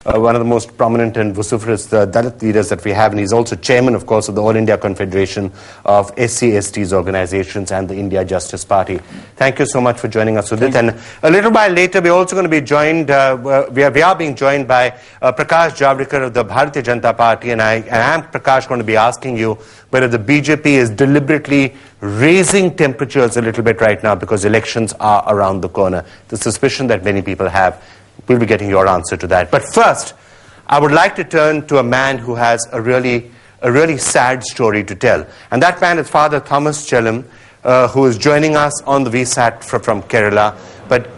one of the most prominent and vociferous Dalit leaders that we have, and he's also chairman, of course, of the All India Confederation of SC/STs organizations and the India Justice Party. Thank you so much for joining us, Udit. And a little while later, we're also going to be joined, we are being joined by Prakash Javadekar of the Bharatiya Janata Party, and I am, Prakash, going to be asking you whether the BJP is deliberately raising temperatures a little bit right now because elections are around the corner. The suspicion that many people have. We'll be getting your answer to that. But first, I would like to turn to a man who has a really sad story to tell. And that man is Father Thomas Chellam, who is joining us on the VSAT from Kerala. But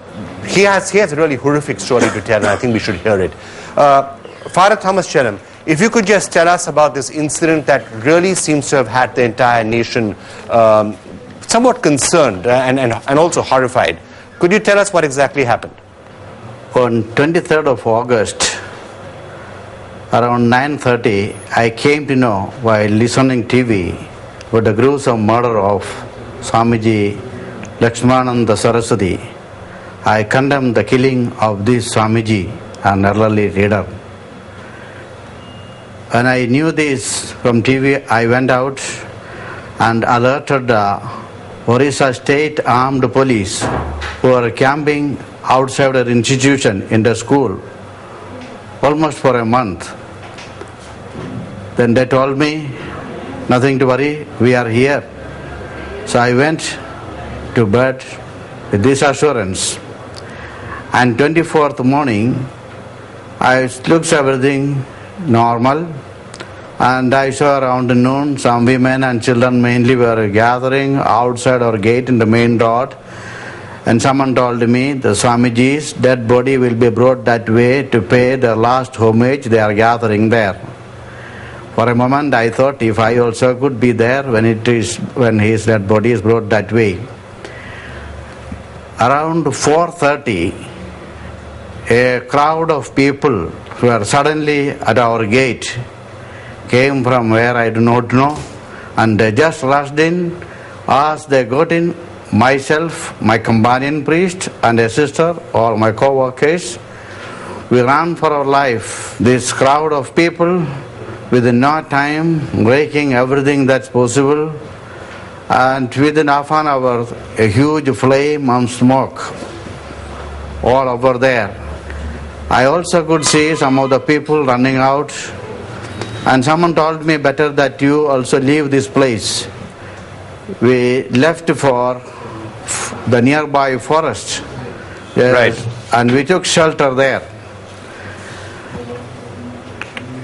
he has a really horrific story to tell, and I think we should hear it. Father Thomas Chellam, if you could just tell us about this incident that really seems to have had the entire nation somewhat concerned and also horrified. Could you tell us what exactly happened? On 23rd of August, around 9:30, I came to know while listening TV about the gruesome murder of Swamiji Lakshmananda Saraswati. I condemn the killing of this Swamiji, an elderly leader. When I knew this from TV, I went out and alerted the Odisha State Armed Police who were camping outside our institution in the school almost for a month. Then they told me, nothing to worry, we are here. So I went to bed with this assurance. And 24th morning, I looked everything normal, and I saw around noon some women and children mainly were gathering outside our gate in the main road. And someone told me the Swamiji's dead body will be brought that way to pay their last homage. They are gathering there. For a moment I thought if I also could be there when his dead body is brought that way. Around 4:30, a crowd of people who were suddenly at our gate came from where I do not know, and they just rushed in. As they got in, myself, my companion priest and a sister or my co-workers, we ran for our life. This crowd of people within no time breaking everything that's possible, and within half an hour a huge flame and smoke all over there. I also could see some of the people running out, and someone told me better that you also leave this place. We left for the nearby forest, right, and we took shelter there.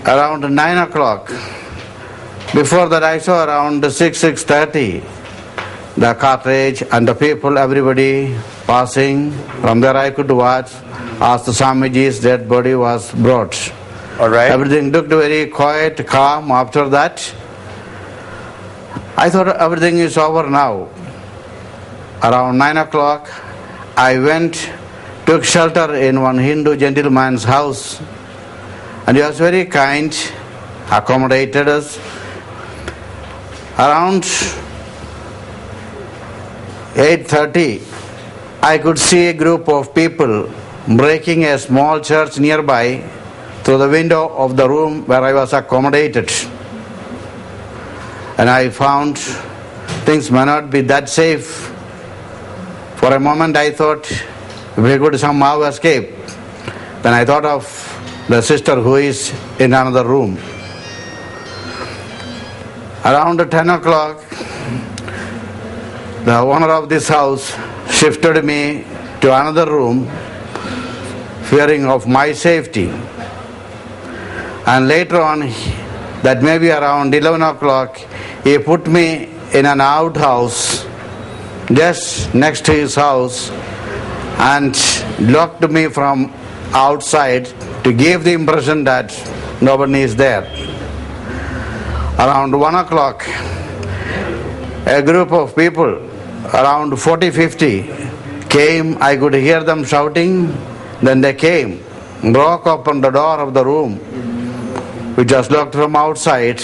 Around 9 o'clock, before that I saw around 6:30, the carriage and the people, everybody passing. From there I could watch as the Swamiji's dead body was brought. All right. Everything looked very quiet, calm. After that, I thought everything is over now. Around 9 o'clock, I went, took shelter in one Hindu gentleman's house, and he was very kind, accommodated us. Around 8:30, I could see a group of people breaking a small church nearby through the window of the room where I was accommodated. And I found things may not be that safe. For a moment I thought if we could somehow escape. Then I thought of the sister who is in another room. Around 10 o'clock, the owner of this house shifted me to another room, fearing of my safety. And later on, that may be around 11 o'clock, he put me in an outhouse just next to his house and locked me from outside to give the impression that nobody is there. Around 1 o'clock, a group of people, around 40-50, came. I could hear them shouting. Then they came, broke open the door of the room, which was locked from outside,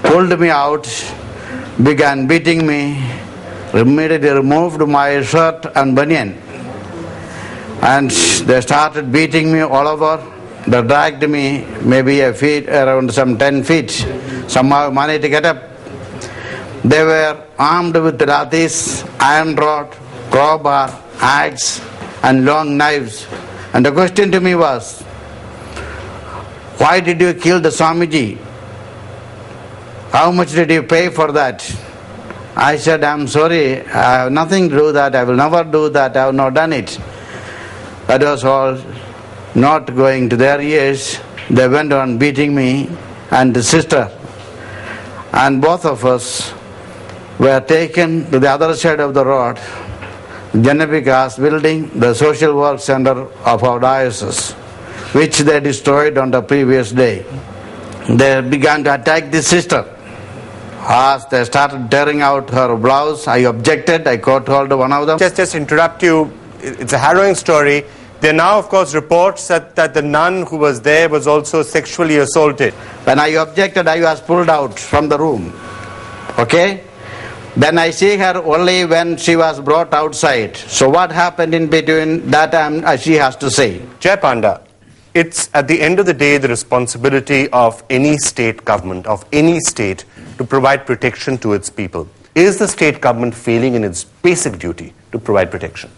pulled me out, began beating me, immediately removed my shirt and banyan, and they started beating me all over. They dragged me maybe a feet, around some 10 feet. Somehow managed to get up. They were armed with lathis, iron rod, crowbar, axe and long knives. And the question to me was, why did you kill the Swamiji? How much did you pay for that? I said, I'm sorry, I have nothing to do that, I will never do that, I have not done it. That was all not going to their ears. They went on beating me and the sister. And both of us were taken to the other side of the road, Janapika's building, the social work center of our diocese, which they destroyed on the previous day. They began to attack the sister. As they started tearing out her blouse, I objected, I caught hold of one of them. Just interrupt you, it's a harrowing story. There are now, of course, reports that the nun who was there was also sexually assaulted. When I objected, I was pulled out from the room. Okay? Then I see her only when she was brought outside. So what happened in between, that she has to say. Jai Panda, it's at the end of the day the responsibility of any state government, of any state, to provide protection to its people. Is the state government failing in its basic duty to provide protection?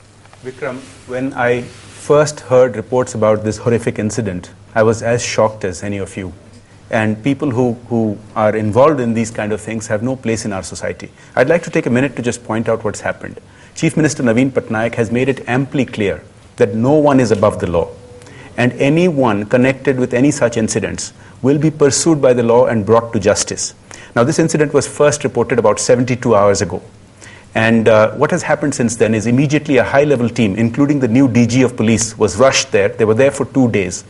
Vikram, when I first heard reports about this horrific incident, I was as shocked as any of you. And people who are involved in these kind of things have no place in our society. I'd like to take a minute to just point out what's happened. Chief Minister Naveen Patnaik has made it amply clear that no one is above the law. And anyone connected with any such incidents will be pursued by the law and brought to justice. Now, this incident was first reported about 72 hours ago. And what has happened since then is immediately a high-level team, including the new DG of police, was rushed there. They were there for 2 days.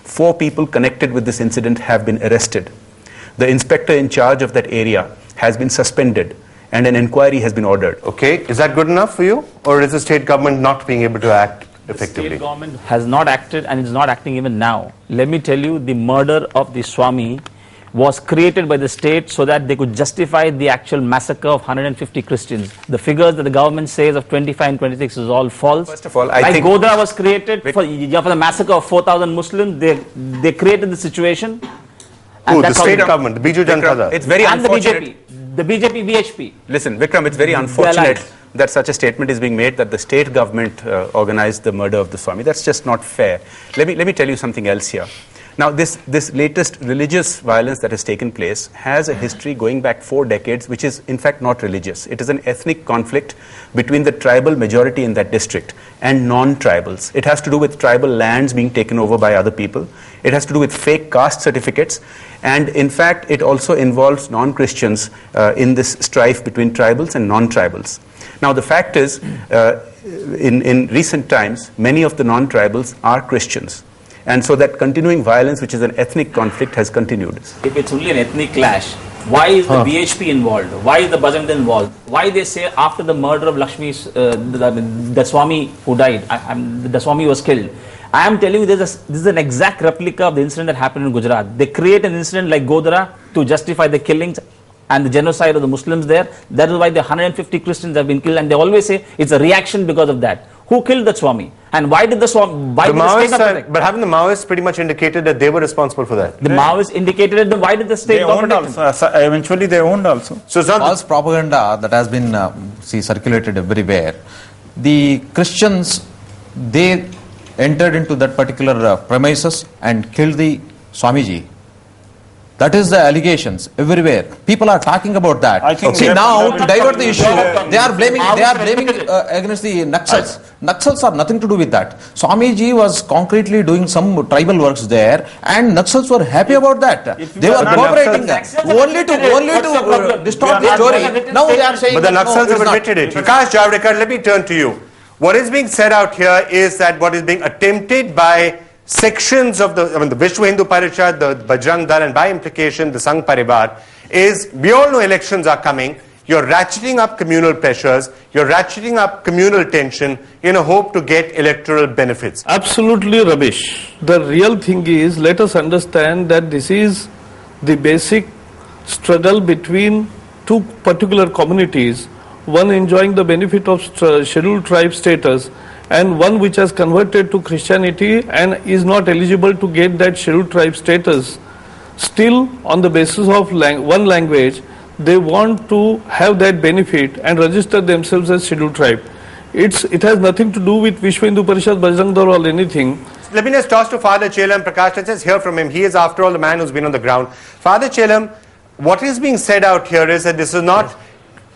4 people connected with this incident have been arrested. The inspector in charge of that area has been suspended and an inquiry has been ordered. Okay, is that good enough for you? Or is the state government not being able to act effectively? The state government has not acted and is not acting even now. Let me tell you, the murder of the Swami was created by the state so that they could justify the actual massacre of 150 Christians. The figures that the government says of 25 and 26 is all false. First of all, I think Godhra was created for the massacre of 4,000 Muslims. They created the situation. And the state government, the Biju Janata Dal. It's very and unfortunate. The BJP, VHP. Listen, Vikram, it's very unfortunate that such a statement is being made that the state government organized the murder of the Swami. That's just not fair. Let me tell you something else here. Now, this latest religious violence that has taken place has a history going back 4 decades, which is in fact not religious. It is an ethnic conflict between the tribal majority in that district and non-tribals. It has to do with tribal lands being taken over by other people. It has to do with fake caste certificates. And in fact, it also involves non-Christians in this strife between tribals and non-tribals. Now, the fact is, in recent times, many of the non-tribals are Christians. And so that continuing violence, which is an ethnic conflict, has continued. If it's only an ethnic clash, why is the BHP involved? Why is the Baijayant involved? Why they say after the murder of Lakshmi, the Swami who died, the Swami was killed. I am telling you, this is an exact replica of the incident that happened in Gujarat. They create an incident like Godhra to justify the killings and the genocide of the Muslims there. That is why the 150 Christians have been killed, and they always say it's a reaction because of that. Who killed the Swami? And why did the Swami? Why did the state not protect? But haven't the Maoists pretty much indicated that they were responsible for that? The Maoists indicated it. Why did the state not protect them? Eventually they owned also. So it's not false propaganda that has been circulated everywhere. The Christians, they entered into that particular premises and killed the Swamiji. That is the allegations everywhere. People are talking about that. I think See, now to divert the issue, they are blaming against the Naxals. Naxals have nothing to do with that. Swamiji was concretely doing some tribal works there, and Naxals were happy about that. They were cooperating only to distort the story. Now they are saying. But the Naxals have admitted it. Prakash Javadekar, let me turn to you. What is being said out here is that what is being attempted by sections of the Vishwa Hindu Parishad, the Bajrang Dal, and by implication the Sangh Parivar, is, we all know elections are coming. You're ratcheting up communal pressures, you're ratcheting up communal tension in a hope to get electoral benefits. Absolutely rubbish. The real thing is, let us understand that this is the basic struggle between two particular communities, one enjoying the benefit of scheduled tribe status and one which has converted to Christianity and is not eligible to get that scheduled tribe status, still on the basis of one language, they want to have that benefit and register themselves as scheduled tribe. It has nothing to do with Vishwa Hindu Parishad, Bajrang Dal or anything. Let me just toss to Father Chelam Prakash. Let's just hear from him. He is, after all, the man who's been on the ground. Father Chelam, what is being said out here is that this is not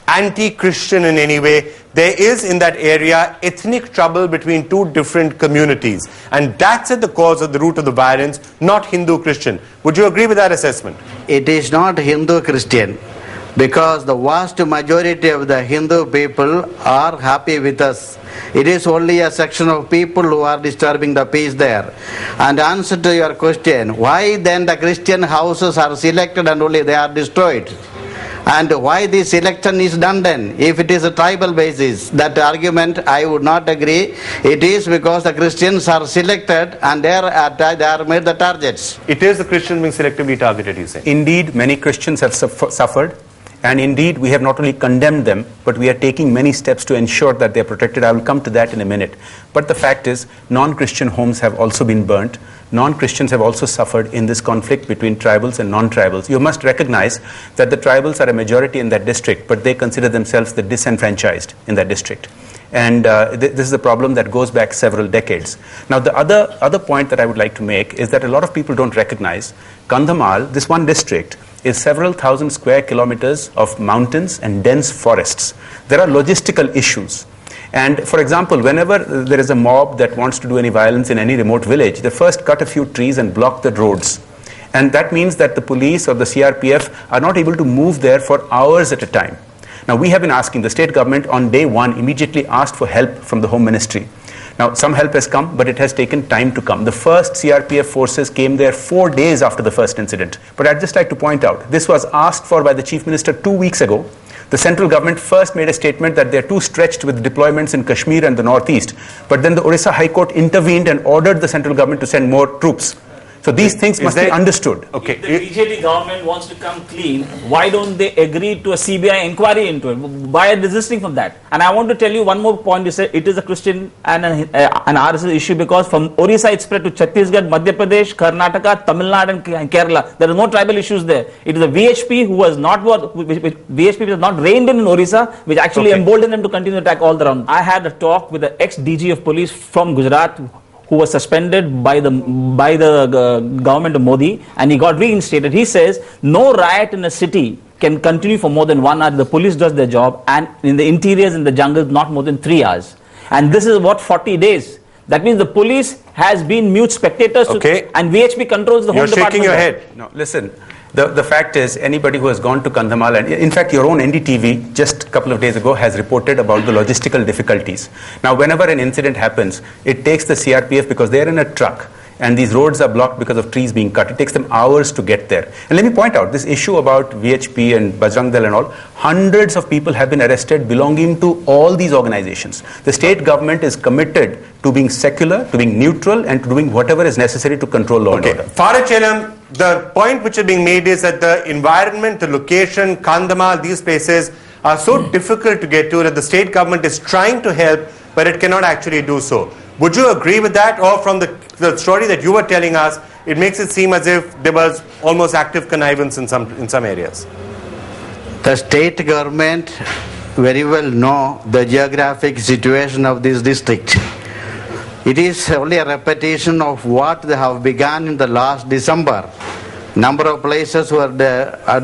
anti-Christian in any way. There is in that area ethnic trouble between two different communities, and that's at the cause of the root of the violence, not Hindu-Christian. Would you agree with that assessment? It is not Hindu-Christian, because the vast majority of the Hindu people are happy with us. It is only a section of people who are disturbing the peace there. And answer to your question, why then the Christian houses are selected and only they are destroyed? And why this selection is done then? If it is a tribal basis, that argument I would not agree. It is because the Christians are selected and they are made the targets. It is the Christians being selectively targeted, you say? Indeed, many Christians have suffered. And indeed, we have not only condemned them, but we are taking many steps to ensure that they are protected. I will come to that in a minute. But the fact is, non-Christian homes have also been burnt. Non-Christians have also suffered in this conflict between tribals and non-tribals. You must recognize that the tribals are a majority in that district, but they consider themselves the disenfranchised in that district. And this is a problem that goes back several decades. Now, the other point that I would like to make is that a lot of people don't recognize Kandhamal, this one district, is several thousand square kilometers of mountains and dense forests. There are logistical issues. And for example, whenever there is a mob that wants to do any violence in any remote village, they first cut a few trees and block the roads. And that means that the police or the CRPF are not able to move there for hours at a time. Now, we have been asking, the state government on day one immediately asked for help from the Home Ministry. Now, some help has come, but it has taken time to come. The first CRPF forces came there 4 days after the first incident. But I'd just like to point out, this was asked for by the Chief Minister 2 weeks ago. The central government first made a statement that they're too stretched with deployments in Kashmir and the Northeast. But then the Odisha High Court intervened and ordered the central government to send more troops. So these things must be understood. Okay. If the BJP government wants to come clean, why don't they agree to a CBI inquiry into it? Why are they resisting from that? And I want to tell you one more point. You said it is a Christian and an RSS issue because from Odisha it spread to Chhattisgarh, Madhya Pradesh, Karnataka, Tamil Nadu and Kerala. There are no tribal issues there. It is the VHP who was not VHP was not reigned in Odisha, which actually emboldened them to continue to attack all around. I had a talk with the ex-DG of police from Gujarat, who was suspended by the government of Modi, and he got reinstated. He says no riot in a city can continue for more than 1 hour. The police does their job, and in the interiors, in the jungles, not more than 3 hours. And this is what 40 days. That means the police has been mute spectators, and VHP controls the whole department. You're shaking your head. No, listen. The fact is, anybody who has gone to Kandhamal, and in fact your own NDTV just a couple of days ago has reported about the logistical difficulties. Now, whenever an incident happens, it takes the CRPF, because they're in a truck, and these roads are blocked because of trees being cut. It takes them hours to get there. And let me point out, this issue about VHP and Bajrang Dal and all, hundreds of people have been arrested belonging to all these organizations. The state government is committed to being secular, to being neutral, and to doing whatever is necessary to control law and order. Father Chelam, the point which is being made is that the environment, the location, Kandhamal, these places are so difficult to get to that the state government is trying to help, but it cannot actually do so. Would you agree with that? Or from the story that you were telling us, it makes it seem as if there was almost active connivance in some areas? The state government very well know the geographic situation of this district. It is only a repetition of what they have begun in the last December. Number of places were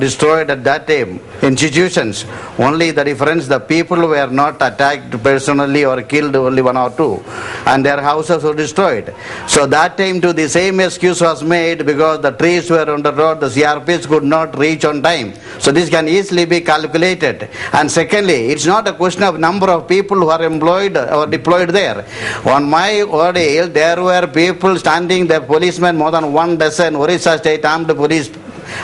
destroyed at that time, institutions. Only the difference, the people were not attacked personally or killed, only 1 or 2. And their houses were destroyed. So that time too the same excuse was made because the trees were on the road, the CRPs could not reach on time. So this can easily be calculated. And secondly, it's not a question of number of people who are employed or deployed there. On my ordeal, there were people standing, the policemen, more than 1 dozen, Odisha State Armed Police.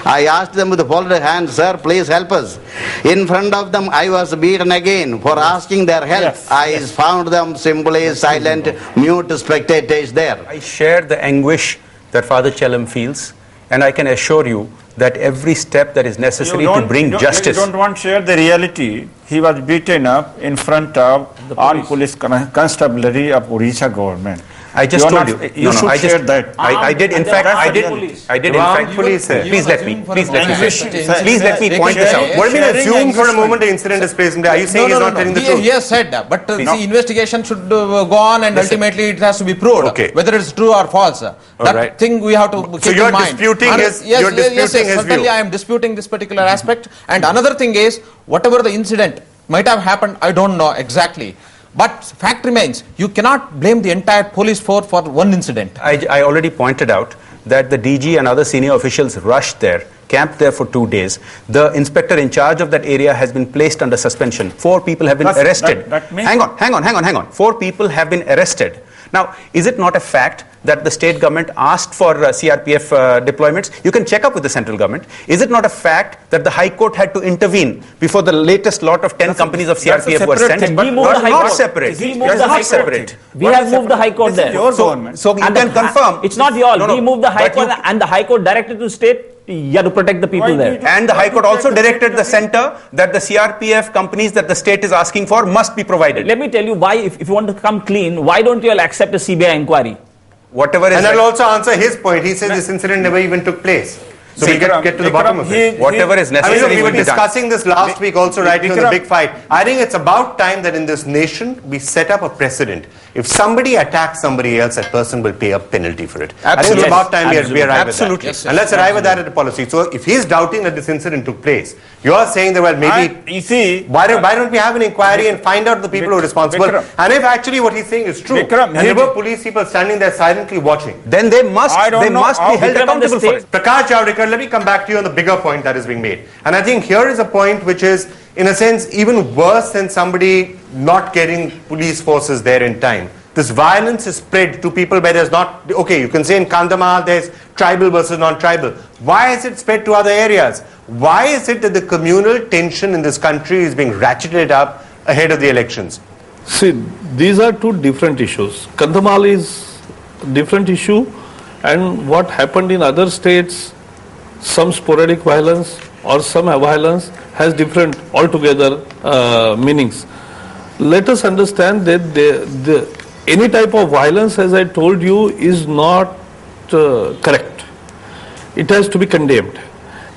I asked them with folded hands, sir, please help us. In front of them, I was beaten again for asking their help. Yes. I found them simply silent, mute spectators there. I share the anguish that Father Chelam feels. And I can assure you that every step that is necessary to bring justice. You don't want to share the reality. He was beaten up in front of all police constabulary of Odisha government. I just told you. You should share that. I did. In fact, I did. In fact, police. Please let me point this out. What do you mean assume for a moment the incident is placed? Are you saying he's not telling the truth? He has said that, but the investigation should go on, and ultimately it has to be proved whether it's true or false. That thing we have to keep in mind. So you're disputing his view. Certainly I am disputing this particular aspect. And another thing is, whatever the incident might have happened, I don't know exactly. But fact remains, you cannot blame the entire police force for one incident. I already pointed out that the DG and other senior officials rushed there, camped there for 2 days. The inspector in charge of that area has been placed under suspension. 4 people have been arrested. Hang on. 4 people have been arrested. Now, is it not a fact that the state government asked for CRPF deployments? You can check up with the central government. Is it not a fact that the High Court had to intervene before the latest lot of 10 companies of CRPF were sent? Not separate. We have moved the High Court there. So you can confirm. It's not yours. We moved the High Court, and the High Court directed to state, you have to protect the people there. And the High Court also directed the center that the CRPF companies that the state is asking for must be provided. Let me tell you why, if you want to come clean, why don't you all accept a CBI inquiry? Whatever is. And I'll also answer his point. He says this incident never even took place. So we'll get to the bottom of it. Whatever is necessary. We were discussing this last week also, right in the big fight. I think it's about time that in this nation we set up a precedent. If somebody attacks somebody else, that person will pay a penalty for it. Absolutely. I think it's about time we arrive at that. Yes, and let's arrive at that at the policy. So if he's doubting that this incident took place, you are saying that, well, maybe, you see, why don't we have an inquiry and find out the people who are responsible? And if actually what he's saying is true, and there were police people standing there silently watching, then they must be held accountable for it. Prakash Javadekar, let me come back to you on the bigger point that is being made. And I think here is a point which is, in a sense, even worse than somebody not getting police forces there in time. This violence is spread to people where there's not, okay, you can say in Kandhamal there's tribal versus non-tribal. Why is it spread to other areas? Why is it that the communal tension in this country is being ratcheted up ahead of the elections? See, these are two different issues. Kandhamal is a different issue, and what happened in other states, some sporadic violence or some violence has different altogether meanings. Let us understand that any type of violence, as I told you, is not correct. It has to be condemned.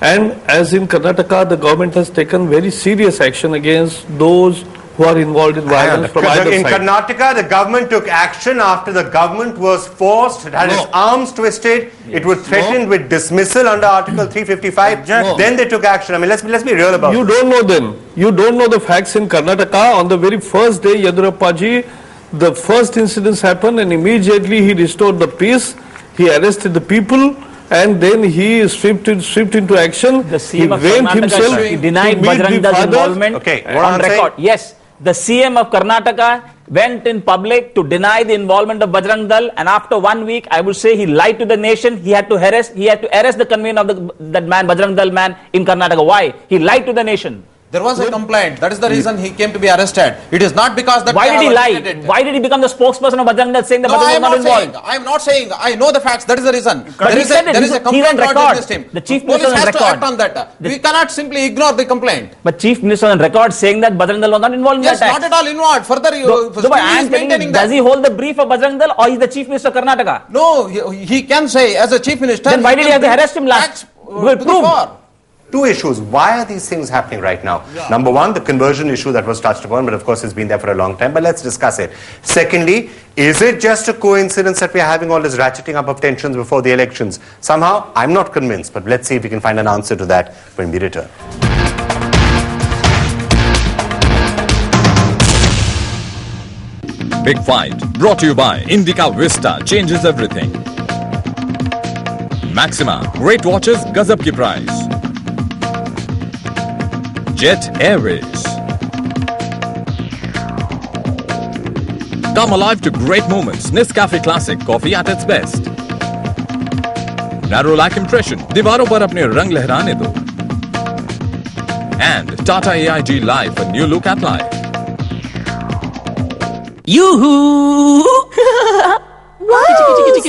And as in Karnataka, the government has taken very serious action against those who are involved in violence from either in side. Karnataka, the government took action after the government was forced, it had its arms twisted, it was threatened with dismissal under Article 355. Then they took action. I mean, let's be real about it. You don't know them. You don't know the facts in Karnataka. On the very first day, Yadurappaji, the first incidents happened, and immediately he restored the peace. He arrested the people, and then he swept into action. The CM of he went Karnataka himself denied to meet the Bajrang Dal's father. involvement on record. Yes, the CM of Karnataka went in public to deny the involvement of Bajrang Dal, and after 1 week, I would say he lied to the nation. He had to arrest the convener of that man, Bajrang Dal man, in Karnataka. Why? He lied to the nation. There was a complaint. That is the reason he came to be arrested. It is not because that. Why did he lie? Why did he become the spokesperson of Bajrang Dal, saying that Bajrang was not involved? I am not saying. I know the facts. That is the reason. But There is a complaint lodged against him. The chief police minister on has to record. act on that. We cannot simply ignore the complaint. But chief minister on record saying that Bajrang Dal was not involved in Yes, that act. not at all involved. Further, I am telling you, does he hold the brief of Bajrang Dal, or is the chief minister of Karnataka? No, he can say as a chief minister. Then why did he have to arrest him last? Will prove. Two issues. Why are these things happening right now? Number one, the conversion issue that was touched upon, but of course it's been there for a long time, but let's discuss it. Secondly, is it just a coincidence that we're having all this ratcheting up of tensions before the elections? Somehow, I'm not convinced, but let's see if we can find an answer to that when we return. Big Fight, brought to you by Indica Vista, changes everything. Maxima, great watches, gazab ki price. Jet Airways. Come alive to great moments. Nescafe Classic, coffee at its best. Narrow lack impression, दीवारों पर अपने रंग लहराने दो. And Tata AIG Life, a new look at life. Yoo-hoo! Wow,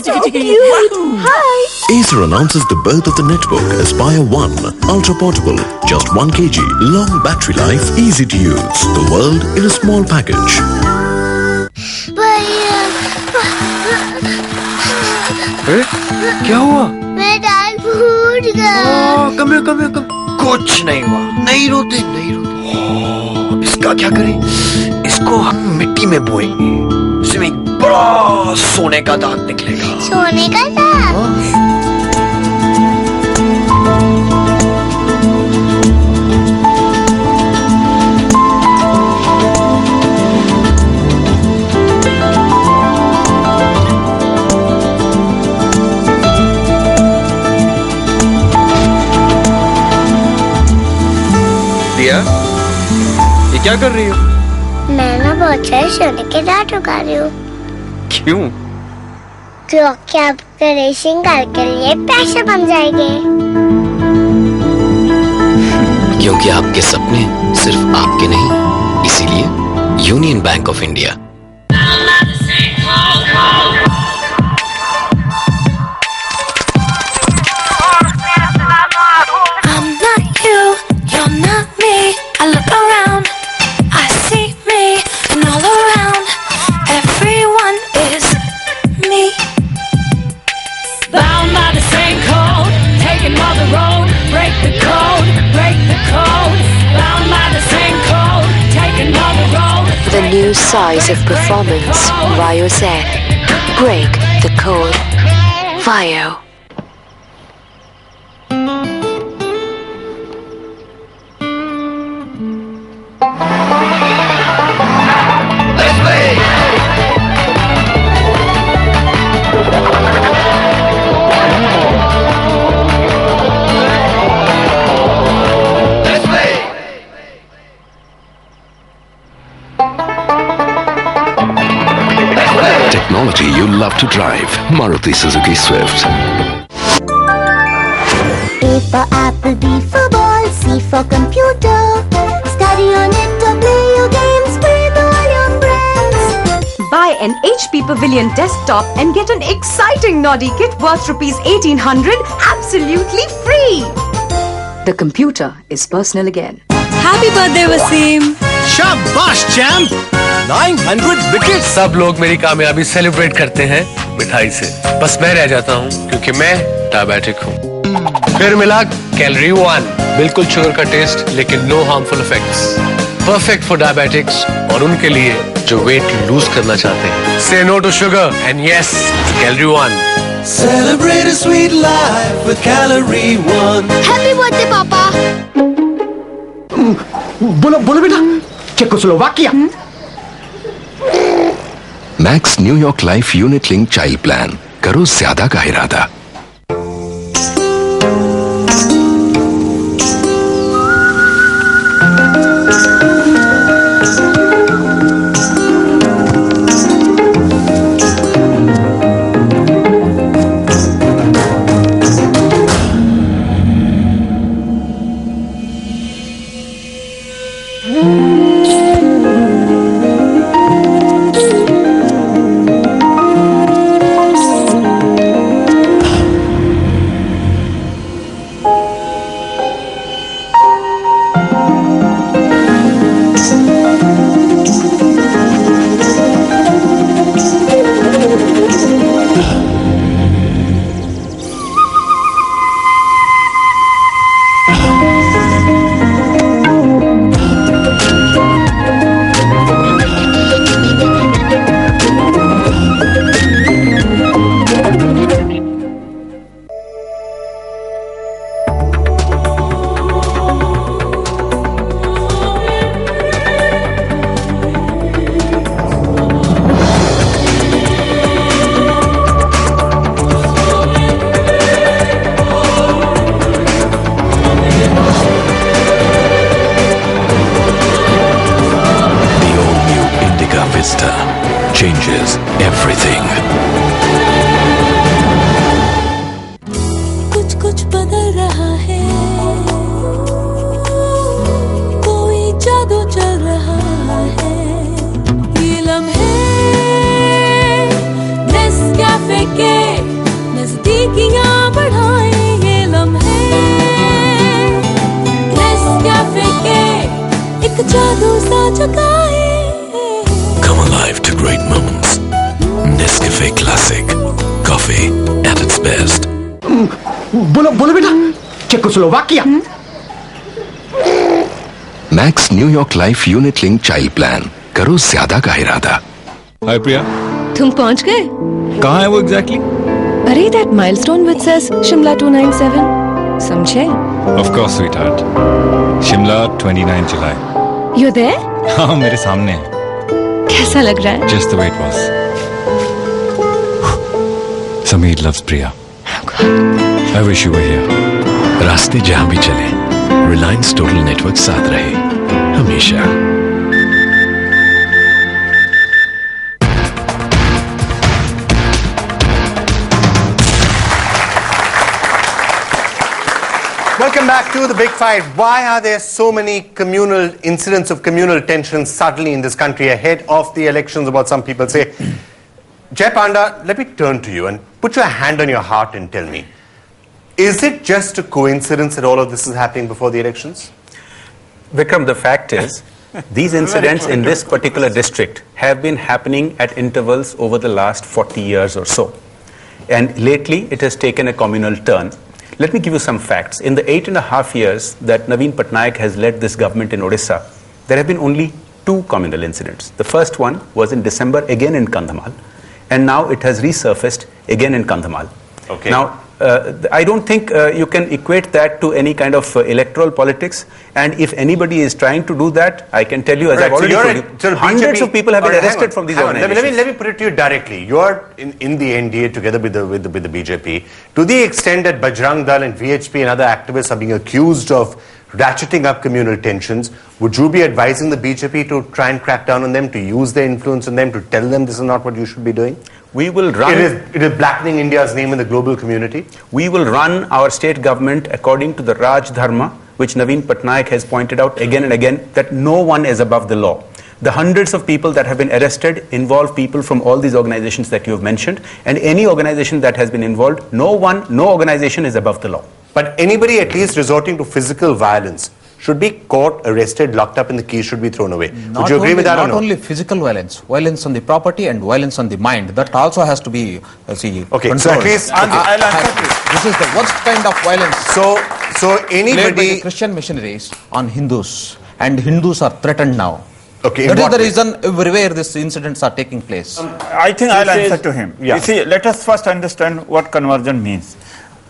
so cute. Hi. Acer announces the birth of the netbook Aspire 1, ultra portable, just 1 kg, long battery life, easy to use. The world in a small package. क्या हुआ? मैं दाल फूट गया। कम कुछ नहीं हुआ। नहीं रोते। अब इसका क्या करें? इसको हम मिट्टी में बोएंगे। उसमें एक बड़ा सोने का दांत निकलेगा। सोने का दांत? ये क्या कर रही हो? मैं ना बहुत सारे सोने के दांत उगा रही हूँ। क्यों? क्योंकि आपके रेसिंग कार के लिए पैसे बन जाएंगे। क्योंकि आपके सपने सिर्फ आपके नहीं, इसीलिए union bank of India. I look around, I see me, and all around, everyone is me. Bound by the same code, taking all the road, break the code, break the code. Bound by the same code, taking all the road. The new size of performance, Vayo Z. Break the code. Vayo. Technology you love to drive. Maruti Suzuki Swift. A for apple, B for ball, C for computer. Study on it or play your games with all your friends. Buy an HP Pavilion desktop and get an exciting Noddy kit worth ₹1800 absolutely free. The computer is personal again. Happy birthday, Wasim. शाबाश champ. 900 wicket. सब लोग मेरी कामयाबी celebrate करते हैं मिठाई से, बस मैं रह जाता हूँ क्योंकि मैं डायबिटिक हूँ। फिर मिला कैलोरी 1, बिल्कुल शुगर का टेस्ट लेकिन no harmful effects, perfect for diabetics और उनके लिए जो वेट लूज करना चाहते हैं। Say no to sugar and yes to calorie 1। Celebrate a sweet life with Calorie 1. Happy birthday, Papa. बोलो बेटा, Czechoslovakia. Max New York Life Unit Link Child Plan. करो ज्यादा का इरादा। बेटा Czechoslovakia max New York life unit link child plan, करो ज्यादा का इरादा। हाय प्रिया, तुम पहुंच गए? कहाँ है वो एग्जैक्टली? अरे that milestone which says Shimla 297, समझे? ऑफ कोर्स स्वीटहार्ट, शिमला 29 जुलाई। You there? हाँ, मेरे सामने है। कैसा लग रहा है? Just the way it was. Sameer loves Priya. I wish you were here. रास्ते जहां भी चले, रिलायंस टोटल नेटवर्क साथ रहे हमेशा। Welcome back to the Big Five. Why are there so many communal incidents of communal tension suddenly in this country ahead of the elections? What some people say. Jai Panda, let me turn to you and put your hand on your heart and tell me, is it just a coincidence that all of this is happening before the elections? Vikram, the fact is, these incidents in this particular district have been happening at intervals over the last 40 years or so. And lately, it has taken a communal turn. Let me give you some facts. In the 8.5 years that Naveen Patnaik has led this government in Odisha, there have been only 2 communal incidents. The first one was in December, again in Kandhamal, and now it has resurfaced again in Kandhamal. Okay. Now, I don't think you can equate that to any kind of electoral politics, and if anybody is trying to do that, I can tell you, as I've already told you, hundreds of people have been arrested from these organizations. Let me put it to you directly. You're in the NDA together with the BJP. To the extent that Bajrang Dal and VHP and other activists are being accused of ratcheting up communal tensions, would you be advising the BJP to try and crack down on them, to use their influence on them, to tell them this is not what you should be doing? We will run. It is blackening India's name in the global community. We will run our state government according to the Raj Dharma, which Naveen Patnaik has pointed out again and again, that no one is above the law. The hundreds of people that have been arrested involve people from all these organizations that you have mentioned, and any organization that has been involved, no organization is above the law. But anybody at least resorting to physical violence should be caught, arrested, locked up, and the keys should be thrown away. Would you agree with that or no? Not only physical violence, violence on the property and violence on the mind. That also has to be okay, so at least this is the worst kind of violence. So anybody, by the Christian missionaries on Hindus, and Hindus are threatened now. Okay, that is the reason everywhere these incidents are taking place. I think I'll answer to him. Yeah. You see, let us first understand what conversion means.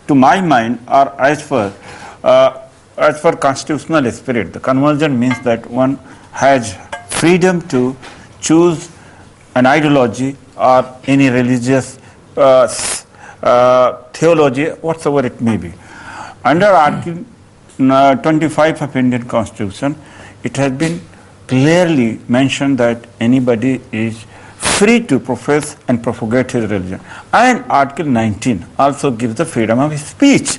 To my mind, or as per constitutional spirit, the conversion means that one has freedom to choose an ideology or any religious theology, whatsoever it may be. Under Article 25 of Indian Constitution, it has been clearly mentioned that anybody is free to profess and propagate his religion. And Article 19 also gives the freedom of speech.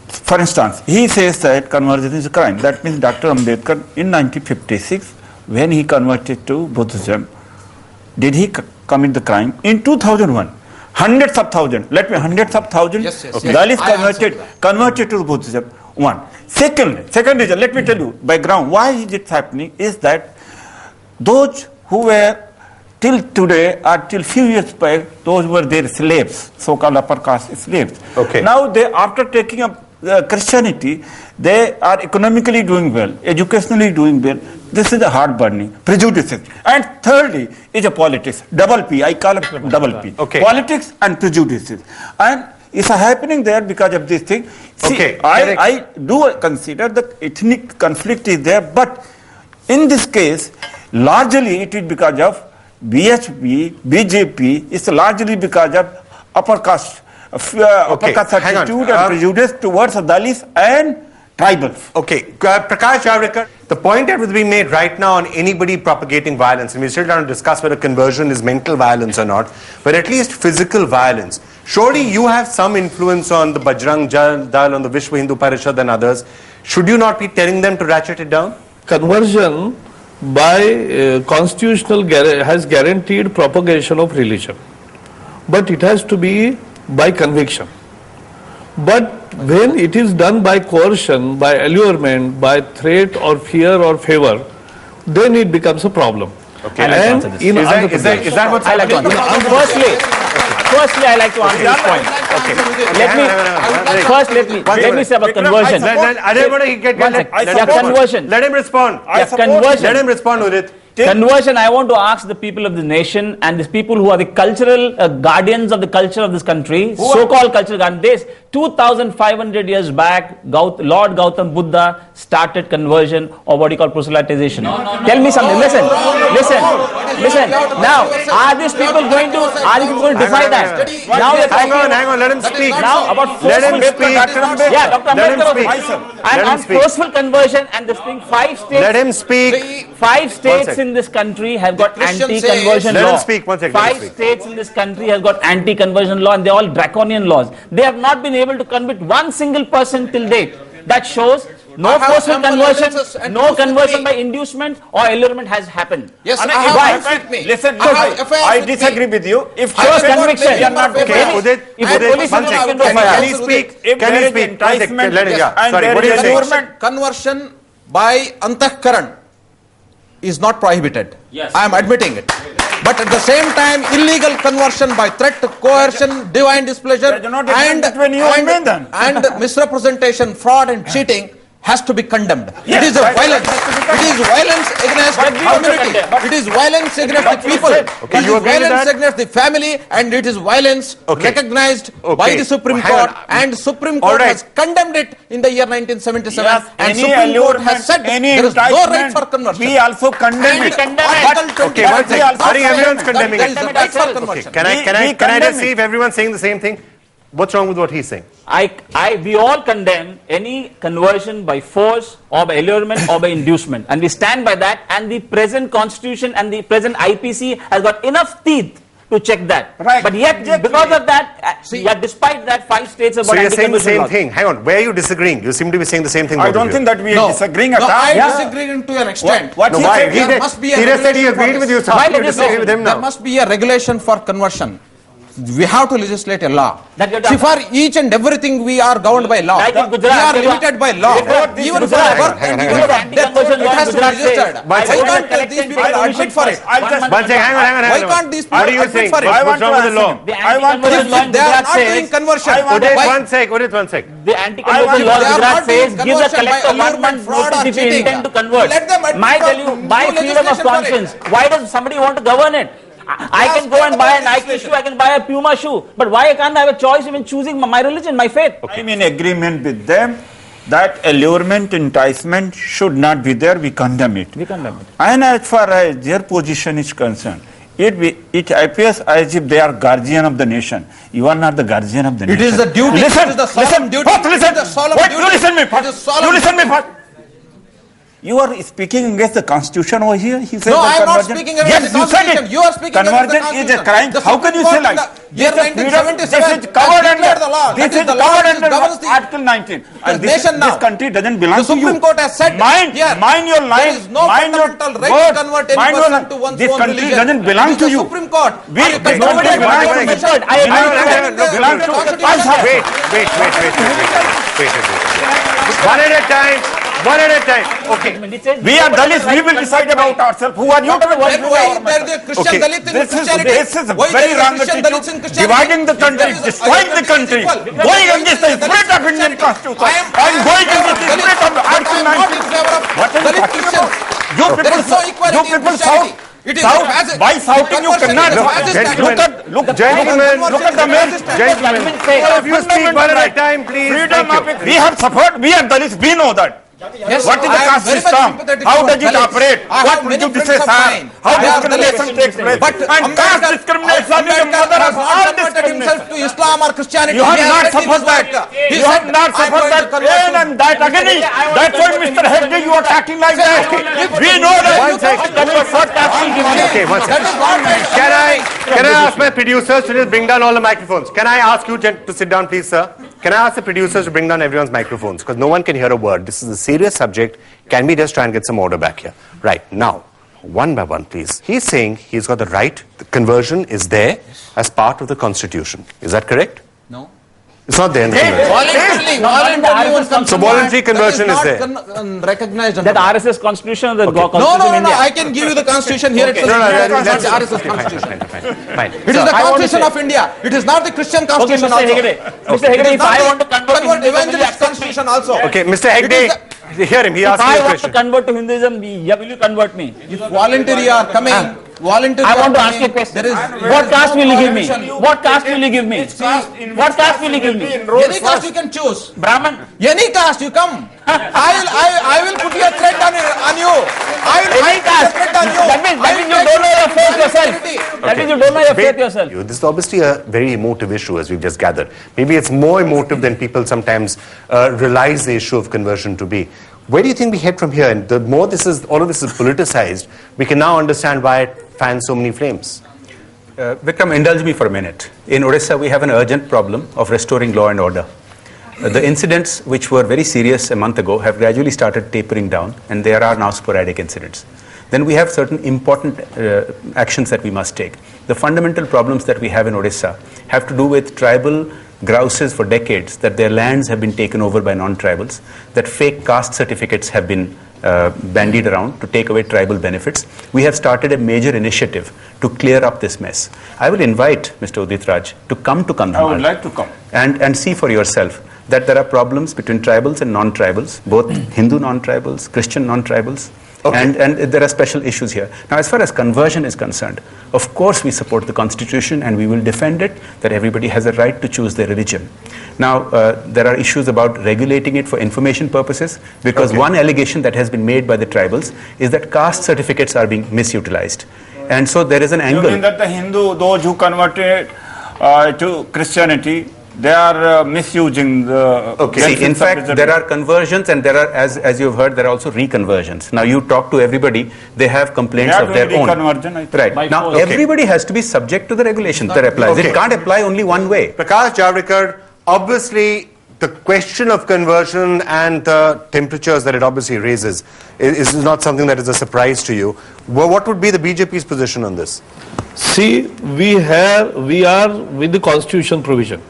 For instance, he says that conversion is a crime. That means Dr. Ambedkar in 1956, when he converted to Buddhism, did he commit the crime? In 2001, hundreds of thousands, Dalits converted to Buddhism. One. Second reason, let me tell you, background, why is it happening is that those who were till today or till few years back, those were their slaves, so-called upper caste slaves. Okay. Now they, after taking up Christianity, they are economically doing well, educationally doing well. This is a hard burning, prejudices. And thirdly is a politics, double P, I call it double P. Okay. Politics and prejudices. And it's happening there because of this thing. See, okay. I do consider the ethnic conflict is there, but in this case, largely it is because of BJP, it's largely because of upper caste attitude and prejudice towards Dalits and tribals. Okay, Prakash Javadekar, the point that was being made right now on anybody propagating violence, and we're still trying to discuss whether conversion is mental violence or not, but at least physical violence. Surely you have some influence on the Bajrang Dal, on the Vishwa Hindu Parishad and others. Should you not be telling them to ratchet it down? Conversion by constitutional has guaranteed propagation of religion, but it has to be by conviction. But when it is done by coercion, by allurement, by threat or fear or favor, then it becomes a problem. Okay. I like to answer this. in Is Andhra Pradesh. that what's I like to answer. Firstly, I like to answer this point. Okay. Let me say about conversion. Conversion. Let him respond. Conversion. Let him respond, Udit. Conversion, I want to ask the people of the nation and these people who are the cultural guardians of the culture of this country, so-called cultural guardians. 2,500 years back, Lord Gautam Buddha started conversion, or what you call proselytization. Tell me something. Listen. Now, are these people going to defy that? Now, hang on. Let him speak. Now, about Let him forceful- speak. Yeah, Dr. Let him Ambedkar. speak. And Let him on speak. forceful conversion and this thing, 5 states. Let him speak. 5 states second. in this country have got Christian anti-conversion Let law. him speak. 1 second. Let him 5 speak. states in this country have got anti-conversion law, and they're all draconian laws. They have not been able to convict one single person till date. That shows no forceful conversion, no conversion by inducement or allurement has happened. Yes, And I have why? facts with me. Listen, I I disagree with you. If First conviction. we are not Okay, Udit, If Udit, police one is second. taken Can to he fire. speak? If Can there he is speak? 1 second. enticement, Let him, yes, yeah. and Sorry, there what are you is saying? allurement. Conversion by antahkaran is not prohibited. Yes. I am admitting it. But at the same time, illegal conversion by threat, coercion, divine displeasure, There is no difference between you and me then. and misrepresentation, fraud and cheating has to be condemned. Yes, it is a that violence. has to be It is violence against the community. It is violence against the people. Okay, It you is agree with violence that? against the family, and it is violence recognized by the Supreme Hang Court, on. and Supreme All Court right. has condemned it in the year 1977, Yes, and any Supreme Court allurement, has said any there is no right enticement, for conversion. we also condemn it. Okay, one second. I think everyone's condemning There is a it. right for Okay, conversion. can I We just condemn see it. if everyone's saying the same thing? What's wrong with what he's saying? We all condemn any conversion by force or by allurement or by inducement, and we stand by that. And the present constitution and the present IPC has got enough teeth to check that. Right. But yet, because of that, despite that, 5 states have So got you're saying the anti-conversion same laws. thing. Hang on, where are you disagreeing? You seem to be saying the same thing. I both of don't you. think that we are disagreeing at No, all. I Yeah. disagree to an extent. What No, he why? said, There must be a He just said he regulation agreed for with this. you, so Why how do you disagree with him There now? must be a regulation for conversion. We have to legislate a law. That you have See, for each and everything we are governed by law. Like in We Gujarat, are they limited by law. Gujarat, Even for Gujarat, work hang on, and hang even on. for death, Anti-conversion it law has in to be Gujarat says- registered. Why But- can't these people admit for it? I'll just One second, hang on. Why can't these people What are you admit saying? for it? What's I want wrong to with the law? ask him. The I want to anti-conversion law in They are Gujarat not doing says conversion. Udit, Why- one sec. Udit, one sec. the anti-conversion law in They are Gujarat not doing says gives a conversion by collector 1 allurement, month fraud or notice if you cheating. intend to convert. Let them admit I for tell you, by new freedom of legislation for conscience, it. why does somebody want to govern it? I can go and buy a Nike shoe, I can buy a Puma shoe, but why can't I have a choice even choosing my religion, my faith? I'm in agreement with them that allurement, enticement should not be there. We condemn it. We condemn it. And as far as their position is concerned, it appears as if they are guardian of the nation. You are not the guardian of the nation. It is the duty. Listen, It is the solemn duty. First, listen. It is the solemn Wait, duty. you listen me It first. is solemn You listen me duty. first. You are speaking against the constitution over here. He said No, that I am not conversion- speaking against yes, the you said constitution. it. You are speaking against the Conversion is a constitution. crime. The How can you Supreme say Court like? in the year This is freedom. 1977 This is covered has under declared the law. This That is is the law covered which under governs the Article 19. And nation now. This country doesn't belong The to you. Supreme Court has said Mind here, mind your line. there is no mind your fundamental right word, to convert any mind your person line. to one's This own country religion. doesn't belong It is to the you. Supreme Court. We- Are you we- condemning nobody it? belongs Are to you the condemning I it? belong Are you to- condemning the belong to- Constitution? Wait. One at a time. One at a time. Okay. We are Dalits. We will decide about ourselves. Who are you to Then decide? why there is a Christian Okay. Dalit in This is Christianity? Why very there is a wrong Christian Dalits in attitude. Christianity? Dividing the country, There is a- destroying the country, going against the spirit of Indian Constitution, and going against the spirit of Article 19. What are you talking about? You There people, is no equality you in people Christianity. shout. It is Shout. fascist. By shouting you Conversion cannot. is a fascist act. Look, Gentlemen, look at the men. Gentlemen, all of you speak one at a time, please. Freedom Thank of you. it. We have suffered. We are Dalits. We know that. Yes, What is the I am caste very much system? sympathetic How to does it Dalits. operate? I have What many prejudices friends of are? mine. How They are discrimination Dalits. takes place? But And caste discrimination is the Ambedkar mother has of not all converted himself discrimination. to Islam or Christianity. You have He has not said in his suffered that. work. He You said, have not "I'm suffered going to that convert pain to-" and that agony. That's why, Mr. Hegde, you are talking like that. We know that. One second. Okay, one second. Can I ask my producers to just bring down all the microphones? Can I ask you to sit down, please, sir? Can I ask the producers to bring down everyone's microphones? Because no one can hear a word. This is a serious subject. Can we just try and get some order back here? Right, now, one by one, please. He's saying he's got the right. The conversion is there as part of the Constitution. Is that correct? No. It's not there in the convention. So voluntary conversion is there. Recognized that RSS constitution or the constitution No, of India? I can give you the constitution here. Okay. It's the RSS constitution. Fine. It is the constitution of India. It is not the Christian constitution also. Mr. Hegde, if I want to convert to evangelist constitution also. Okay, Mr. Hegde, hear him. He asked you a If I want question. to convert to Hinduism, will you convert me? If voluntary are coming, voluntary. I want to ask you a question. What caste will you give me? What caste will you give me? What caste will you give me? Any caste you can choose. Brahman. Any caste you come. I will put your threat on you. Any caste. That means you don't know your faith yourself. That means you don't know your faith yourself. This is obviously a very emotive issue, as we've just gathered. Maybe it's more emotive than people sometimes realize the issue of conversion to be. Where do you think we head from here? And the more all of this is politicized, we can now understand why it fans so many flames. Vikram, indulge me for a minute. In Odisha, we have an urgent problem of restoring law and order. The incidents which were very serious a month ago have gradually started tapering down, and there are now sporadic incidents. Then we have certain important actions that we must take. The fundamental problems that we have in Odisha have to do with tribal grouses for decades, that their lands have been taken over by non-tribals, that fake caste certificates have been bandied around to take away tribal benefits. We have started a major initiative to clear up this mess. I will invite Mr. Udit Raj to come to Kandhamal. I would like to come. And see for yourself that there are problems between tribals and non-tribals, both Hindu non-tribals, Christian non-tribals, and there are special issues here. Now, as far as conversion is concerned, of course we support the Constitution and we will defend it, that everybody has a right to choose their religion. Now, there are issues about regulating it for information purposes, because one allegation that has been made by the tribals is that caste certificates are being misutilized. And so there is an angle. You mean that the Hindu, those who converted to Christianity, they are misusing the... See, in fact, there are conversions and there are, as you've heard, there are also reconversions. Now, you talk to everybody, they have complaints of their own. Right. Now, everybody has to be subject to the regulations that applies. It can't apply only one way. Prakash Javadekar, obviously, the question of conversion and the temperatures that it obviously raises is not something that is a surprise to you. What would be the BJP's position on this? See, we are with the constitution provision,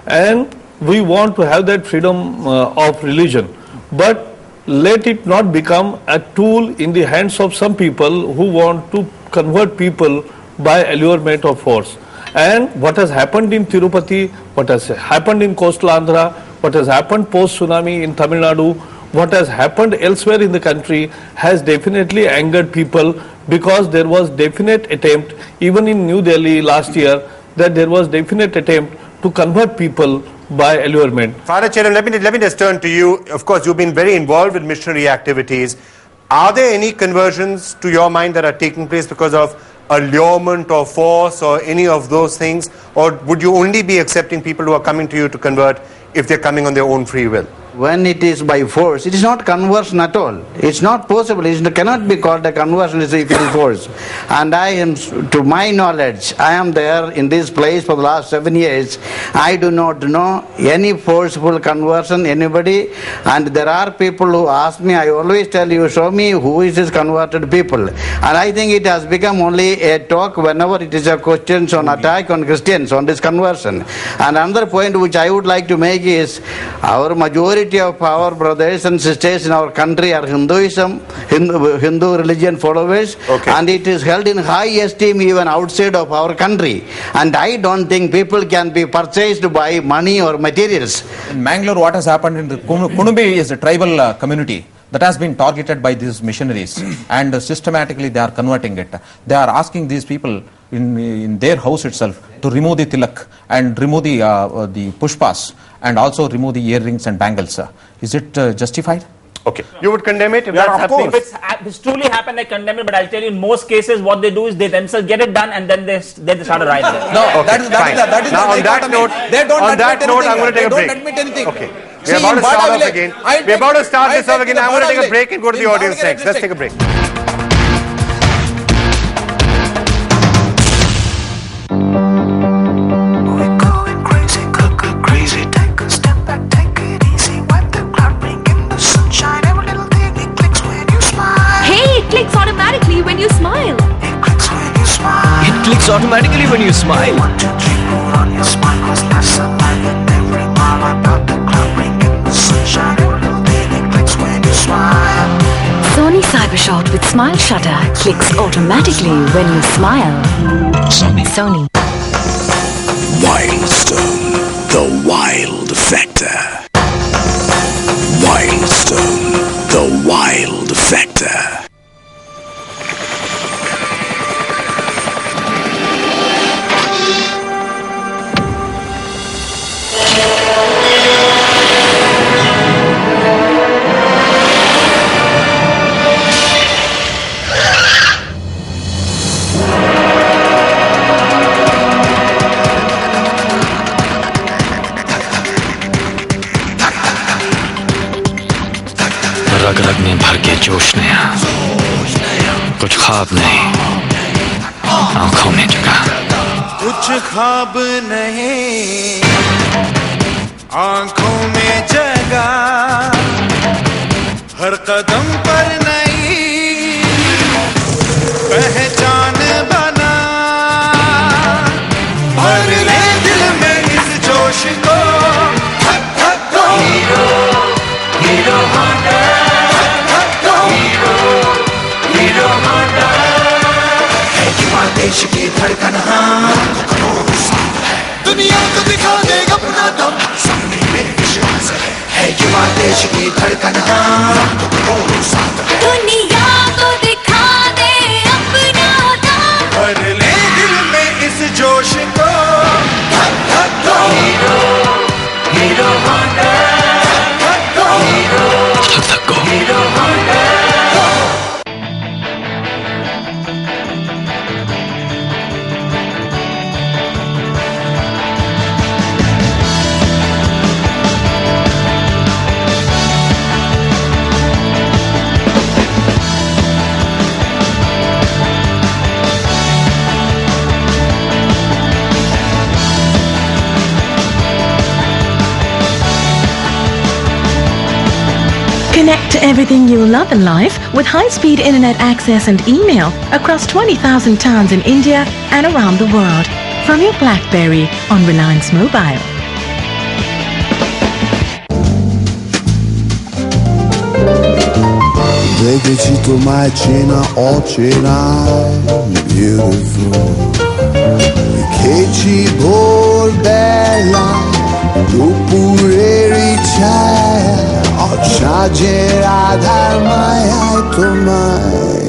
and we want to have that freedom of religion, but let it not become a tool in the hands of some people who want to convert people by allurement of force. And what has happened in Tirupati, what has happened in coastal Andhra, what has happened post-tsunami in Tamil Nadu, what has happened elsewhere in the country has definitely angered people, because there was definite attempt, even in New Delhi last year, that there was definite attempt to convert people by allurement. Father Cheran, let me just turn to you. Of course, you've been very involved with missionary activities. Are there any conversions to your mind that are taking place because of allurement or force or any of those things? Or would you only be accepting people who are coming to you to convert if they're coming on their own free will? When it is by force, it is not conversion at all. It's not possible. It cannot be called a conversion if it is force. And I am, to my knowledge, I am there in this place for the last 7 years. I do not know any forceful conversion, anybody. And there are people who ask me, I always tell you, show me who is this converted people. And I think it has become only a talk whenever it is a question on attack on Christians, on this conversion. And another point which I would like to make is, our majority of our brothers and sisters in our country are Hindu religion followers, and it is held in high esteem even outside of our country. And I don't think people can be purchased by money or materials. In Mangalore, what has happened in the Kunubi is a tribal community that has been targeted by these missionaries, and systematically they are converting it. They are asking these people in their house itself to remove the tilak and remove the pushpas, and also remove the earrings and bangles. Is it justified? Okay. You would condemn it if that's happening? If it's truly happened, I condemn it, but I'll tell you, in most cases, what they do is they themselves get it done and then they start a riot. No, that is now on that note, I'm going to take a break. They don't admit anything. Okay. We're about to start off again. We're about to start this off again. I'm going to take a break and go to the audience next. Let's take a break. Clicks automatically when you smile. It clicks automatically when you smile. 1, 2, 3, 4 on your smile, 'cause life's a lie and every shot with Smile Shutter clicks automatically when you smile. Sony. Wildstone, the wild factor. Wildstone, the wild factor. रग रग में भर के जोश नया, कुछ ख्वाब नहीं, आंखों में जगह। कुछ ख्वाब नहीं, आंखों में जगह, हर कदम पर नई पहचान बना, भर ले दिल में इस जोश को, धक धक को, हीरो होंडा, धक धक को, हीरो होंडा, है युवा देश की धड़कन, दुनिया को दिखा दे अपना दम, सामने मेरे विश्वास है युवा देश की धड़कन, दुनिया को दिखा दे अपना दम, भर ले दिल में इस जोश को, धक धक को, हीरो होंडा, धक धक को, hero Honda. Connect to everything you love in life with high-speed internet access and email across 20,000 towns in India and around the world from your BlackBerry on Reliance Mobile. Vedecito mai cena o cenai beautiful, che ci vuol bella tu pure ricciai o c'agera dal mai ai tu mai.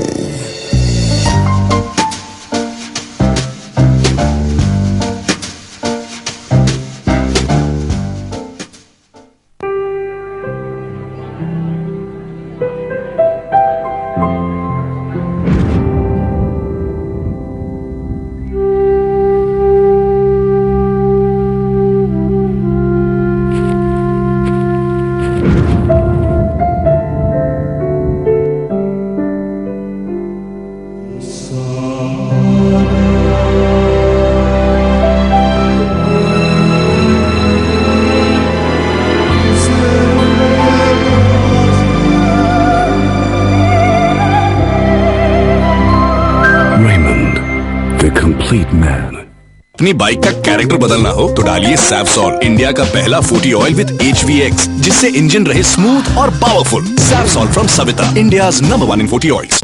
अपनी bike का character बदलना हो तो डालिए Savsol, India का पहला four T oil with HVX, जिससे engine रहे स्मूथ और powerful. Savsol from Savita, India's number 1 in four T oils.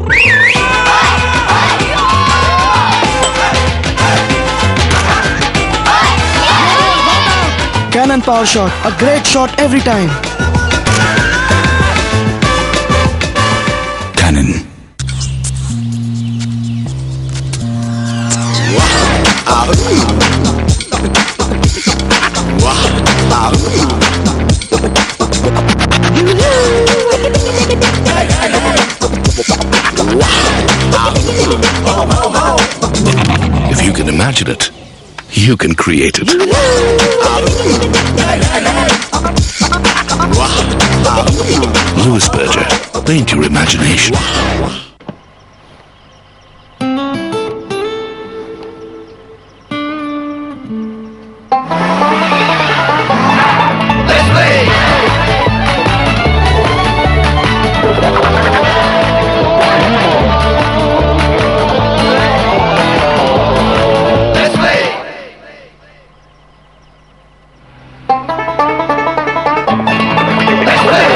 Cannon power shot, a great shot every time. Cannon. If you can imagine it, you can create it. Louis Berger, paint your imagination.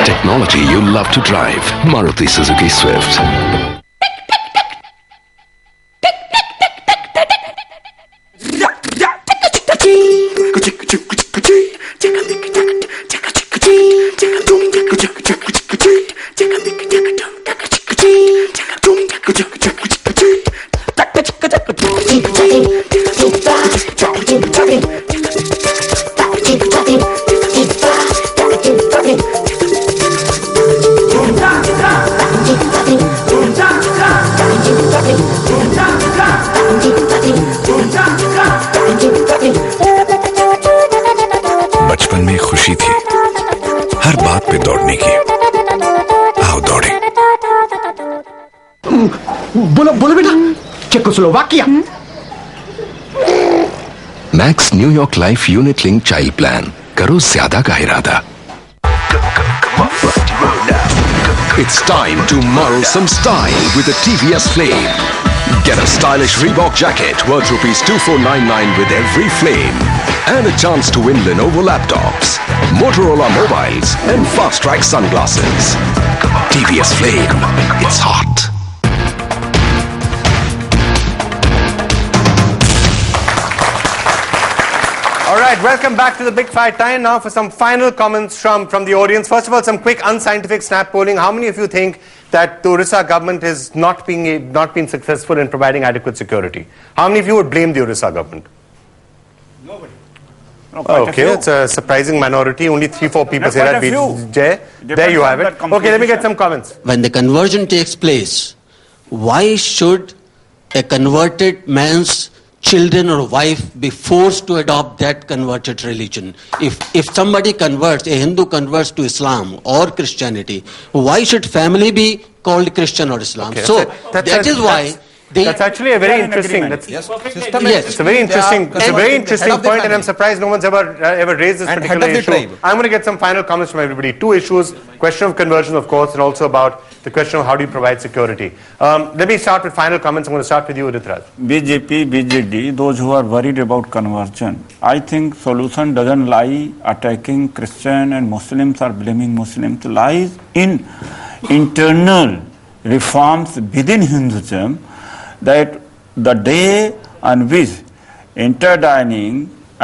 Technology you love to drive. Maruti Suzuki Swift. हर बात पे दौड़ने की। आओ दौड़े। बोलो बोलो बेटा, Czechoslovakia. Max New York life unit link child plan, करो ज्यादा का इरादा। It's time to mull some style with a TVS Flame. Get a stylish Reebok jacket worth ₹2499 with every flame. And a chance to win Lenovo laptops, Motorola mobiles and fast track sunglasses. TVS Flame, it's hot. All right, welcome back to the Big Fight. Time now for some final comments from the audience. First of all, some quick unscientific snap polling. How many of you think that the Odisha government is not being successful in providing adequate security? How many of you would blame the Odisha government? Nobody. Okay, it's a surprising minority. Only 3-4 people say that. Jay, there you have it. Okay, let me get some comments. When the conversion takes place, why should a converted man's children or wife be forced to adopt that converted religion? If somebody converts, a Hindu converts to Islam or Christianity, why should family be called Christian or Islam? Okay, So that is why. That's actually a very interesting. It's a very interesting point, and I'm surprised no one's ever raised this particular issue. I'm going to get some final comments from everybody. Two issues: question of conversion, of course, and also about the question of how do you provide security. Let me start with final comments. I'm going to start with you, Udit. BJP, BJD, those who are worried about conversion, I think solution doesn't lie attacking Christian and Muslims or blaming Muslims. Lies in internal reforms within Hinduism. That the day on which interdining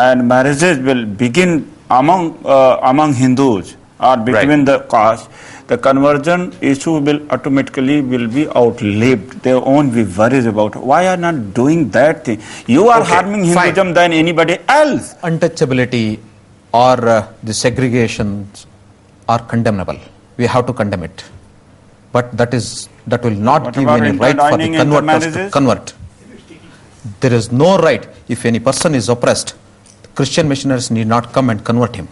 and marriages will begin among Hindus or between the caste, the conversion issue will automatically be outlived. They won't be worried about why are not doing that thing. You are harming Hinduism than anybody else. Untouchability or the segregations are condemnable. We have to condemn it. But that will not give any right for the converters to convert. There is no right. If any person is oppressed, Christian missionaries need not come and convert him.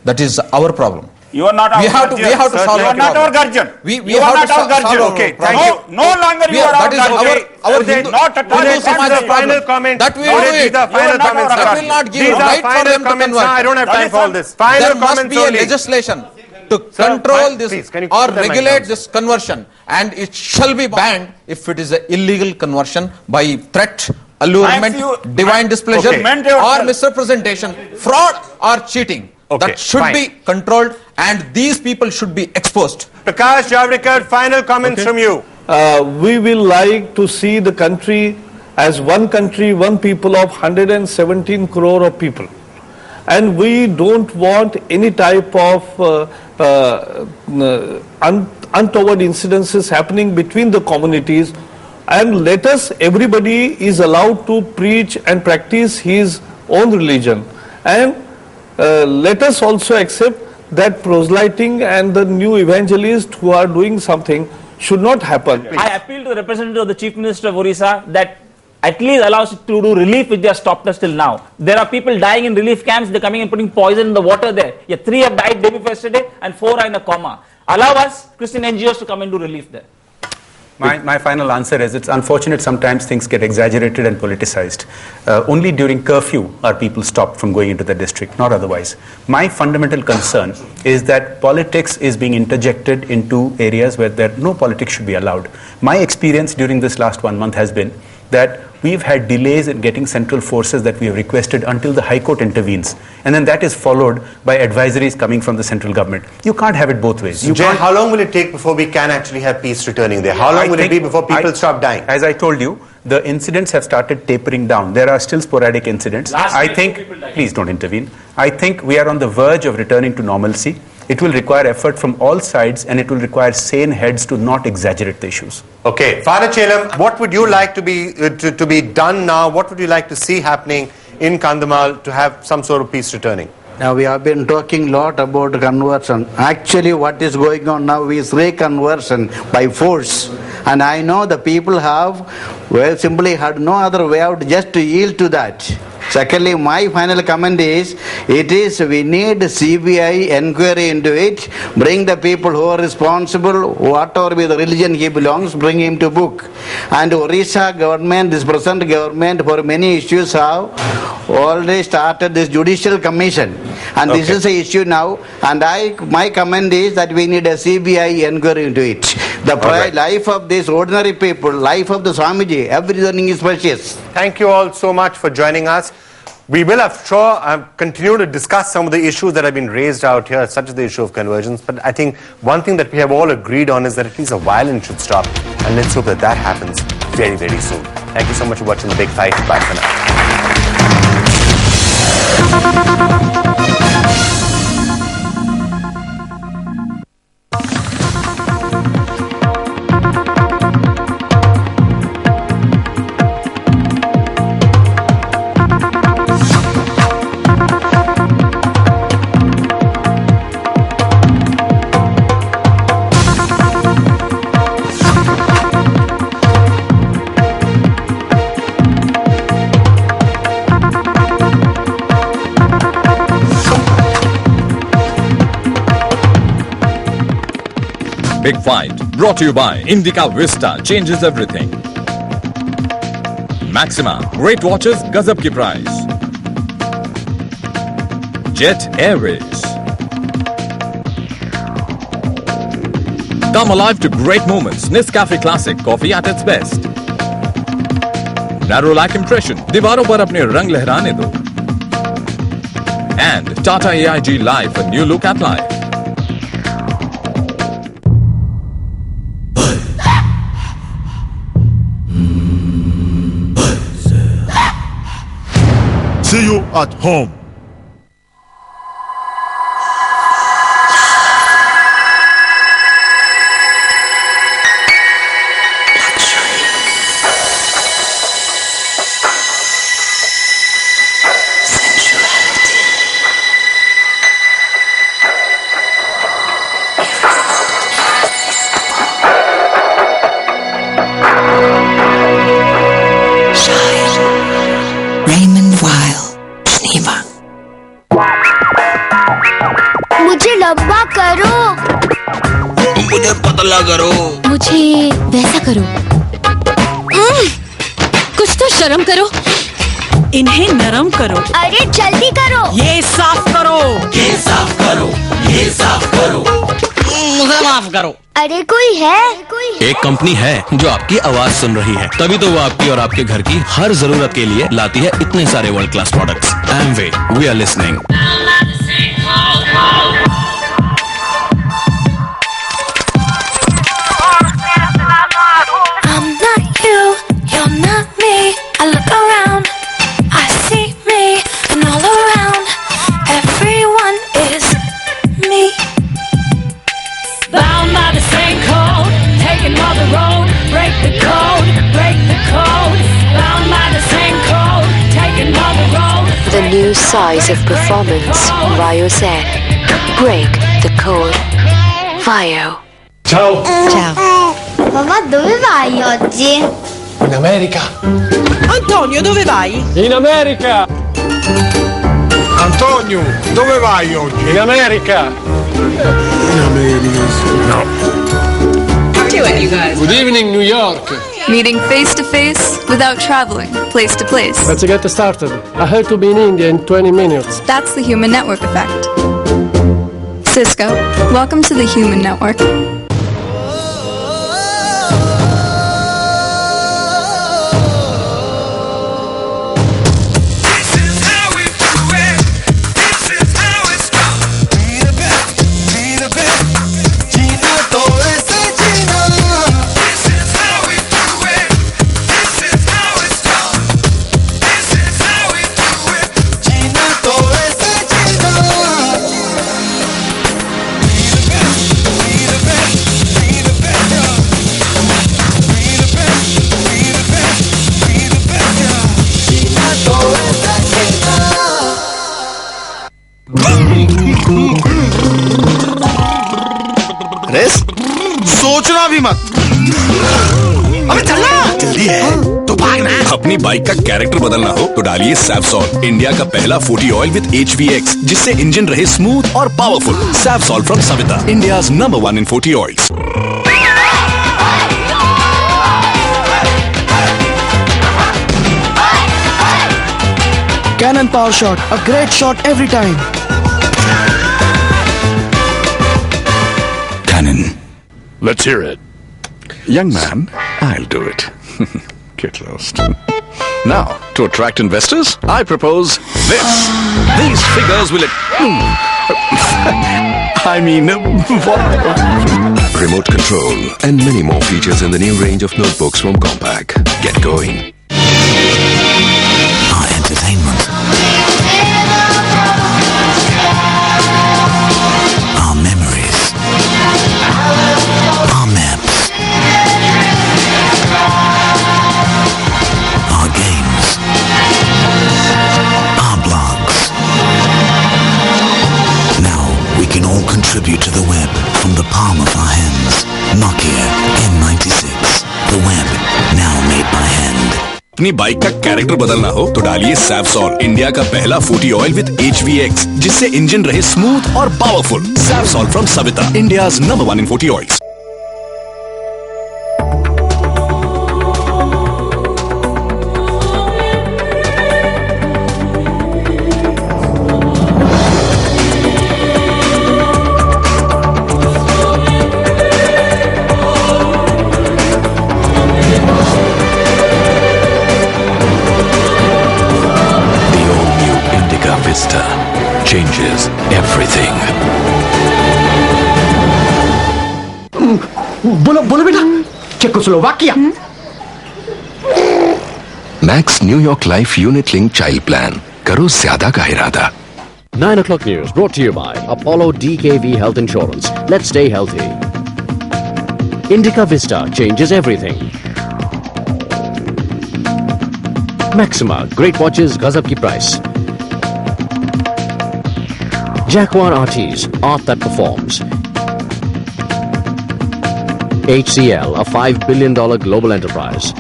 That is our problem. You are not our guardian. We have to solve You are not our guardian. You are not our guardian. Okay, thank you. No longer you are our guardian. Our Hindu, not at all. These are the final comments. That we will do it. That will not give right for them to convert. I don't have time for all this. Final there must be a legislation to control this or regulate this conversion, and it shall be banned if it is an illegal conversion by threat, allurement, divine displeasure or misrepresentation, fraud or cheating. That should be controlled, and these people should be exposed. Prakash Javadekar, final comments from you. We will like to see the country as one country, one people of 117 crore of people. And we don't want any type of untoward incidences happening between the communities, and let us, everybody is allowed to preach and practice his own religion, and let us also accept that proselyting and the new evangelists who are doing something should not happen. I appeal to the representative of the Chief Minister of Odisha that at least allows it to do relief, which they have stopped us till now. There are people dying in relief camps. They're coming and putting poison in the water there. Yeah, 3 have died day before yesterday and 4 are in a coma. Allow us, Christian NGOs, to come and do relief there. My final answer is it's unfortunate sometimes things get exaggerated and politicized. Only during curfew are people stopped from going into the district, not otherwise. My fundamental concern is that politics is being interjected into areas where no politics should be allowed. My experience during this last 1 month has been that we've had delays in getting central forces that we have requested until the High Court intervenes. And then that is followed by advisories coming from the central government. You can't have it both ways. Jay, how long will it take before we can actually have peace returning there? How long will it be before people stop dying? As I told you, the incidents have started tapering down. There are still sporadic incidents. Please don't intervene. I think we are on the verge of returning to normalcy. It will require effort from all sides, and it will require sane heads to not exaggerate the issues. Okay, Father Chelam, what would you like to be done now? What would you like to see happening in Kandhamal to have some sort of peace returning? Now we have been talking a lot about conversion. Actually what is going on now is reconversion by force. And I know the people have simply had no other way out just to yield to that. Secondly, my final comment is, we need CBI inquiry into it, bring the people who are responsible, whatever be the religion he belongs, bring him to book. And Odisha government, this present government, for many issues have already started this judicial commission. And this is the issue now. And my comment is that we need a CBI inquiry into it. The life of these ordinary people, life of the Swamiji, everything is precious. Thank you all so much for joining us. We will, continue to discuss some of the issues that have been raised out here, such as the issue of convergence. But I think one thing that we have all agreed on is that at least the violence should stop. And let's hope that that happens very, very soon. Thank you so much for watching The Big Fight. Bye for now. Big Fight, brought to you by Indica Vista, changes everything. Maxima, great watches, Gazab ki price. Jet Airways. Come alive to great moments, Nescafe Classic, coffee at its best. Narrow like impression, दीवारों पर अपने रंग लहराने दो. And Tata AIG Life, a new look at life. See you at home. करो, मुझे वैसा करो। कुछ तो शर्म करो। इन्हें नरम करो। अरे जल्दी करो। ये साफ करो। ये साफ करो। ये साफ करो। मुझे माफ करो। अरे कोई है? एक कंपनी है जो आपकी आवाज सुन रही है, तभी तो वो आपकी और आपके घर की हर जरूरत के लिए लाती है इतने सारे world class products. Amway, we are listening. I look around, I see me, and all around, everyone is me. Bound by the same code, taking all the road, break the code, break the code. Bound by the same code, taking all the road. The new size of performance, Vaio Z. Break the code. Vaio. Ciao. Ciao. Papà, dove vai oggi? In America. Antonio, dove vai? In America. Antonio, dove vai oggi? In America. In America. No. Do it, you guys. Good evening, New York. Meeting face to face without traveling place to place. Let's get started. I have to be in India in 20 minutes. That's the human network effect. Cisco, welcome to the human network. Race सोचना भी मत। अबे चलना जल्दी है। तो भागना है। अपनी बाइक का कैरेक्टर बदलना हो तो डालिए सैवसॉल, इंडिया का पहला 40 ऑयल विद HVX, जिससे इंजन रहे स्मूथ और powerful. Savsol from Savita, India's number 1 in 40 oils. Cannon power shot, a great shot every time. Cannon. Let's hear it. Young man, I'll do it. Get lost. Now, to attract investors, I propose this. These figures will... I mean... Remote control and many more features in the new range of notebooks from Compaq. Get going. Our entertainment. Our memories. Our maps. Our games. Our blogs. Now we can all contribute to the web from the palm of our hands. Nokia N96. The web now made by hand. अपनी bike का character बदलना हो तो डालिए Savsol, India का पहला 40 oil with HVX, जिससे engine रहे स्मूथ और powerful. Savsol from Savita, India's number 1 in 40 oils. Changes everything. बोलो बोलो बेटा, Czechoslovakia. Max New York Life Unit Link Child Plan. करो ज्यादा का इरादा। 9 o'clock news brought to you by Apollo DKV Health Insurance. Let's stay healthy. Indica Vista changes everything. Maxima, great watches, gazab ki price. Jaguar RTs, art that performs. HCL, a $5 billion global enterprise.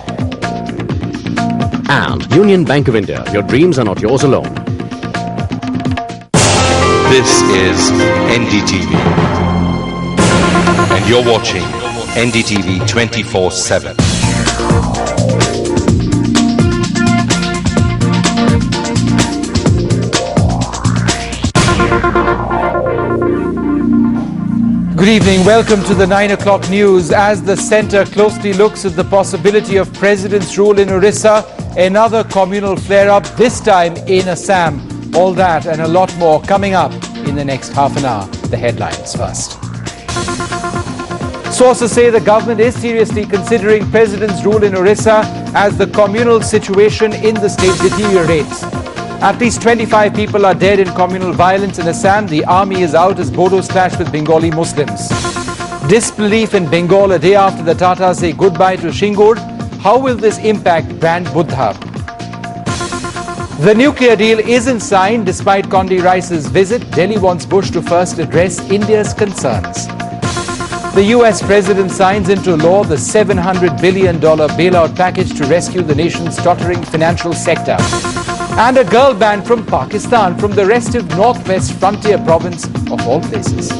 And Union Bank of India, your dreams are not yours alone. This is NDTV. And you're watching NDTV 24/7. Good evening. Welcome to the 9 o'clock news. As the centre closely looks at the possibility of President's rule in Odisha, another communal flare-up, this time in Assam. All that and a lot more coming up in the next half an hour. The headlines first. Sources say the government is seriously considering President's rule in Odisha as the communal situation in the state deteriorates. At least 25 people are dead in communal violence in Assam. The army is out as Bodos clash with Bengali Muslims. Disbelief in Bengal a day after the Tatas say goodbye to Shingur. How will this impact brand Buddha? The nuclear deal isn't signed despite Condi Rice's visit. Delhi wants Bush to first address India's concerns. The US president signs into law the $700 billion bailout package to rescue the nation's tottering financial sector. And a girl band from Pakistan, from the restive northwest frontier province of all places.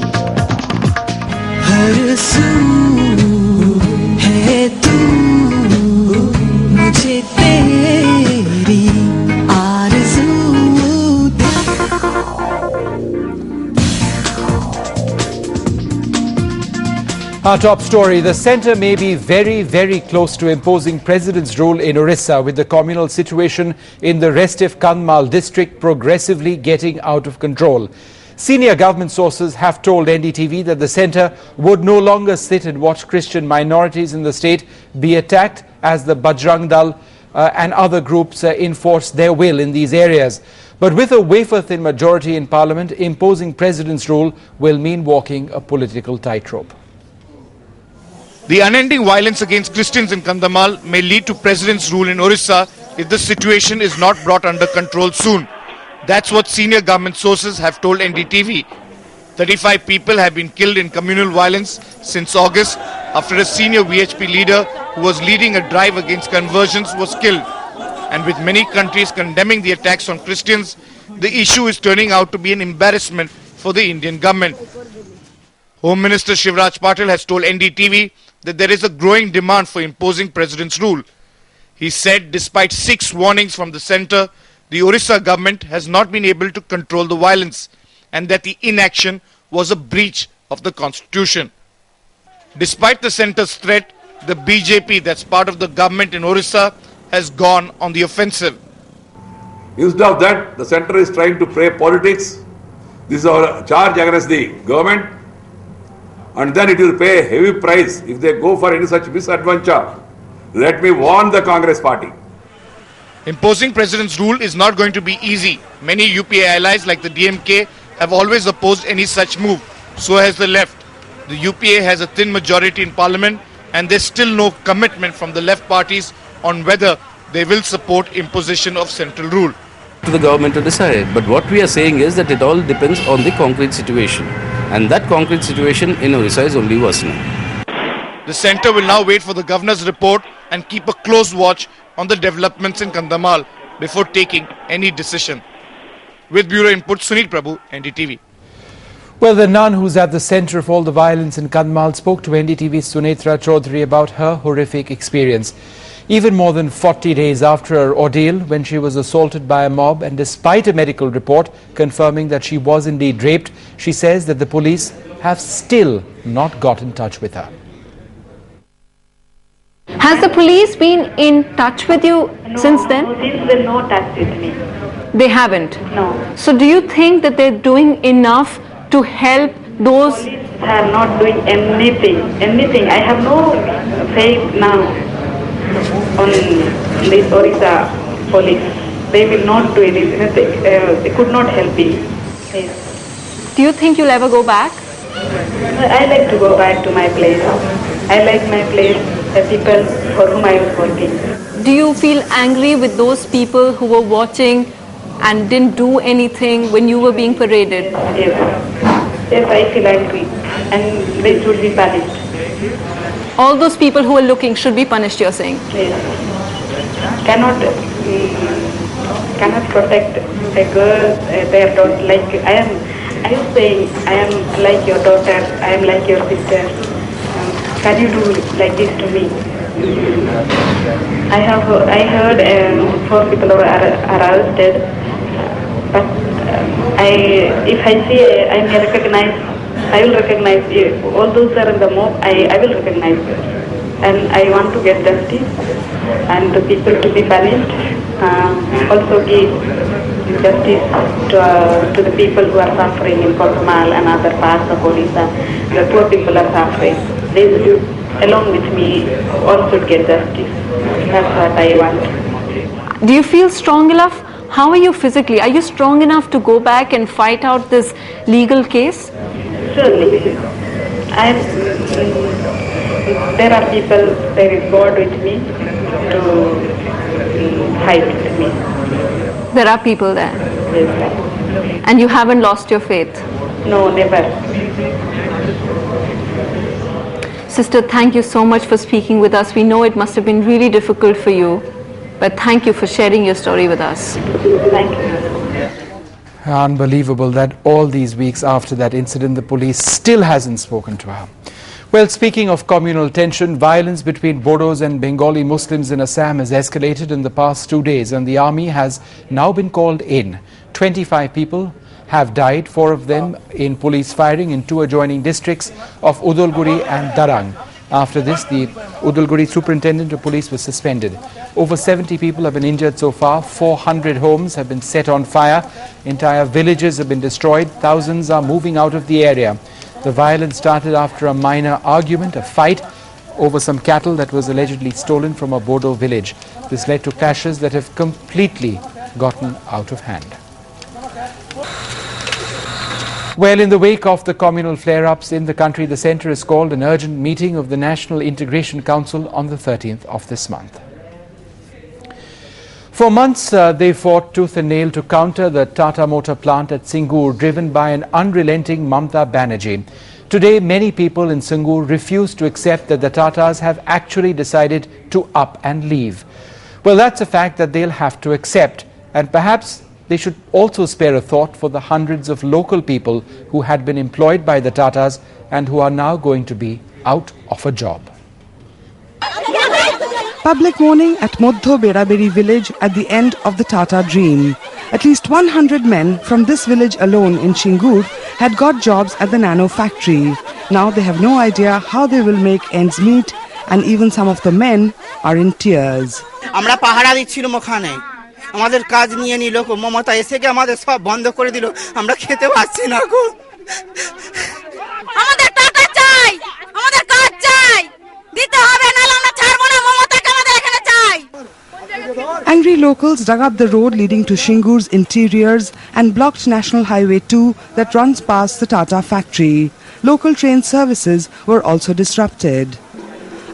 Our top story, the centre may be very, very close to imposing President's rule in Odisha, with the communal situation in the restive Kandhmal district progressively getting out of control. Senior government sources have told NDTV that the centre would no longer sit and watch Christian minorities in the state be attacked as the Bajrang Dal and other groups enforce their will in these areas. But with a wafer-thin majority in parliament, imposing President's rule will mean walking a political tightrope. The unending violence against Christians in Kandhamal may lead to President's rule in Odisha if the situation is not brought under control soon. That's what senior government sources have told NDTV. 35 people have been killed in communal violence since August after a senior VHP leader who was leading a drive against conversions, was killed. And with many countries condemning the attacks on Christians, the issue is turning out to be an embarrassment for the Indian government. Home Minister Shivraj Patil has told NDTV that there is a growing demand for imposing President's rule. He said despite 6 warnings from the centre, the Odisha government has not been able to control the violence and that the inaction was a breach of the constitution. Despite the centre's threat, the BJP, that's part of the government in Odisha, has gone on the offensive. Instead of that, the centre is trying to play politics. This is our charge against the government, and then it will pay a heavy price if they go for any such misadventure. Let me warn the Congress party. Imposing President's rule is not going to be easy. Many UPA allies like the DMK have always opposed any such move. So has the left. The UPA has a thin majority in parliament and there's still no commitment from the left parties on whether they will support imposition of central rule. To the government to decide, but what we are saying is that it all depends on the concrete situation, and that concrete situation in Odisha is only worsening. The centre will now wait for the governor's report and keep a close watch on the developments in Kandhamal before taking any decision. With Bureau Input, Sunil Prabhu, NDTV. Well, the nun who's at the centre of all the violence in Kandhamal spoke to NDTV's Sunetra Chaudhary about her horrific experience. Even more than 40 days after her ordeal, when she was assaulted by a mob, and despite a medical report confirming that she was indeed raped, she says that the police have still not got in touch with her. Has the police been in touch with you since then? No, since then no touch with me. They haven't? No. So do you think that they're doing enough to help those? Police are not doing anything. I have no faith now on this Odisha police. They will not do anything. They could not help me. Yes. Do you think you'll ever go back? I like to go back to my place. I like my place, the people for whom I was working. Do you feel angry with those people who were watching and didn't do anything when you were being paraded? Yes, I feel angry, and they should be punished. All those people who are looking should be punished, you're saying? Yes. Cannot protect a girl, their daughter, like I am saying, I am like your daughter, I am like your sister. Can you do like this to me? I heard 4 people are arrested, but if I see, I will recognize you. All those are in the mob, I will recognize you. And I want to get justice and the people to be punished. Also give justice to the people who are suffering in Kandhamal and other parts of Odisha. The poor people are suffering. They, along with me, all should get justice. That's what I want. Do you feel strong enough? How are you physically? Are you strong enough to go back and fight out this legal case? Surely. There are people, there is God with me to fight with me. There are people there? Yes. And you haven't lost your faith? No, never. Sister, thank you so much for speaking with us. We know it must have been really difficult for you, but thank you for sharing your story with us. Thank you. Unbelievable that all these weeks after that incident, the police still hasn't spoken to her. Well, speaking of communal tension, violence between Bodos and Bengali Muslims in Assam has escalated in the past 2 days, and the army has now been called in. 25 people have died, 4 of them in police firing in 2 adjoining districts of Udalguri and Darang. After this, the Udalguri superintendent of police was suspended. Over 70 people have been injured so far. 400 homes have been set on fire. Entire villages have been destroyed. Thousands are moving out of the area. The violence started after a minor argument, a fight over some cattle that was allegedly stolen from a Bodo village. This led to clashes that have completely gotten out of hand. Well, in the wake of the communal flare-ups in the country, the centre has called an urgent meeting of the National Integration Council on the 13th of this month. For months, they fought tooth and nail to counter the Tata Motor plant at Singur, driven by an unrelenting Mamta Banerjee. Today, many people in Singur refuse to accept that the Tatas have actually decided to up and leave. Well, that's a fact that they'll have to accept, and perhaps they should also spare a thought for the hundreds of local people who had been employed by the Tatas and who are now going to be out of a job. Public mourning at Moddho Beraberi village at the end of the Tata dream. At least 100 men from this village alone in Singur had got jobs at the nano factory. Now they have no idea how they will make ends meet, and even some of the men are in tears. আমরা পাহারা দিচ্ছিলাম ওখানে আমাদের কাজ নিয়ে নিল মমতা এসে কি আমাদের সব বন্ধ করে দিল আমরা খেতে পাচ্ছি না গো আমাদের টাকা চাই আমাদের কাজ চাই দিতে হবে না আমরা ছাড়বো না মমতাকে আমাদের এখানে চাই Angry locals dug up the road leading to Singur's interiors and blocked National Highway 2 that runs past the Tata factory. Local train services were also disrupted.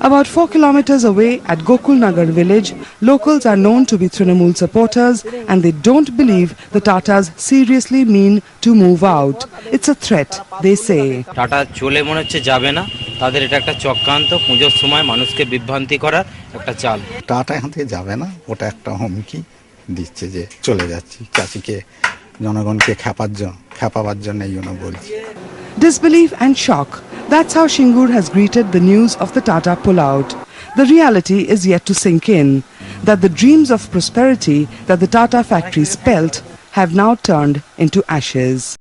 About 4 kilometers away at Gokulnagar village, locals are known to be Trinamool supporters and they don't believe the Tatas seriously mean to move out. It's a threat, they say. Tata চলে মনে হচ্ছে যাবে না তাদের এটা একটা চক্রান্ত পুজোর সময় মানুষকে বিভ্রান্তি করার একটা চাল টাটা এখান থেকে যাবে না ওটা একটা হুমকি দিচ্ছে যে চলে যাচ্ছি চাষিকে জনগণকে খেপাবার জন্য এই জন্য বলছি Disbelief and shock. That's how Singur has greeted the news of the Tata pullout. The reality is yet to sink in, that the dreams of prosperity that the Tata factory spelt have now turned into ashes.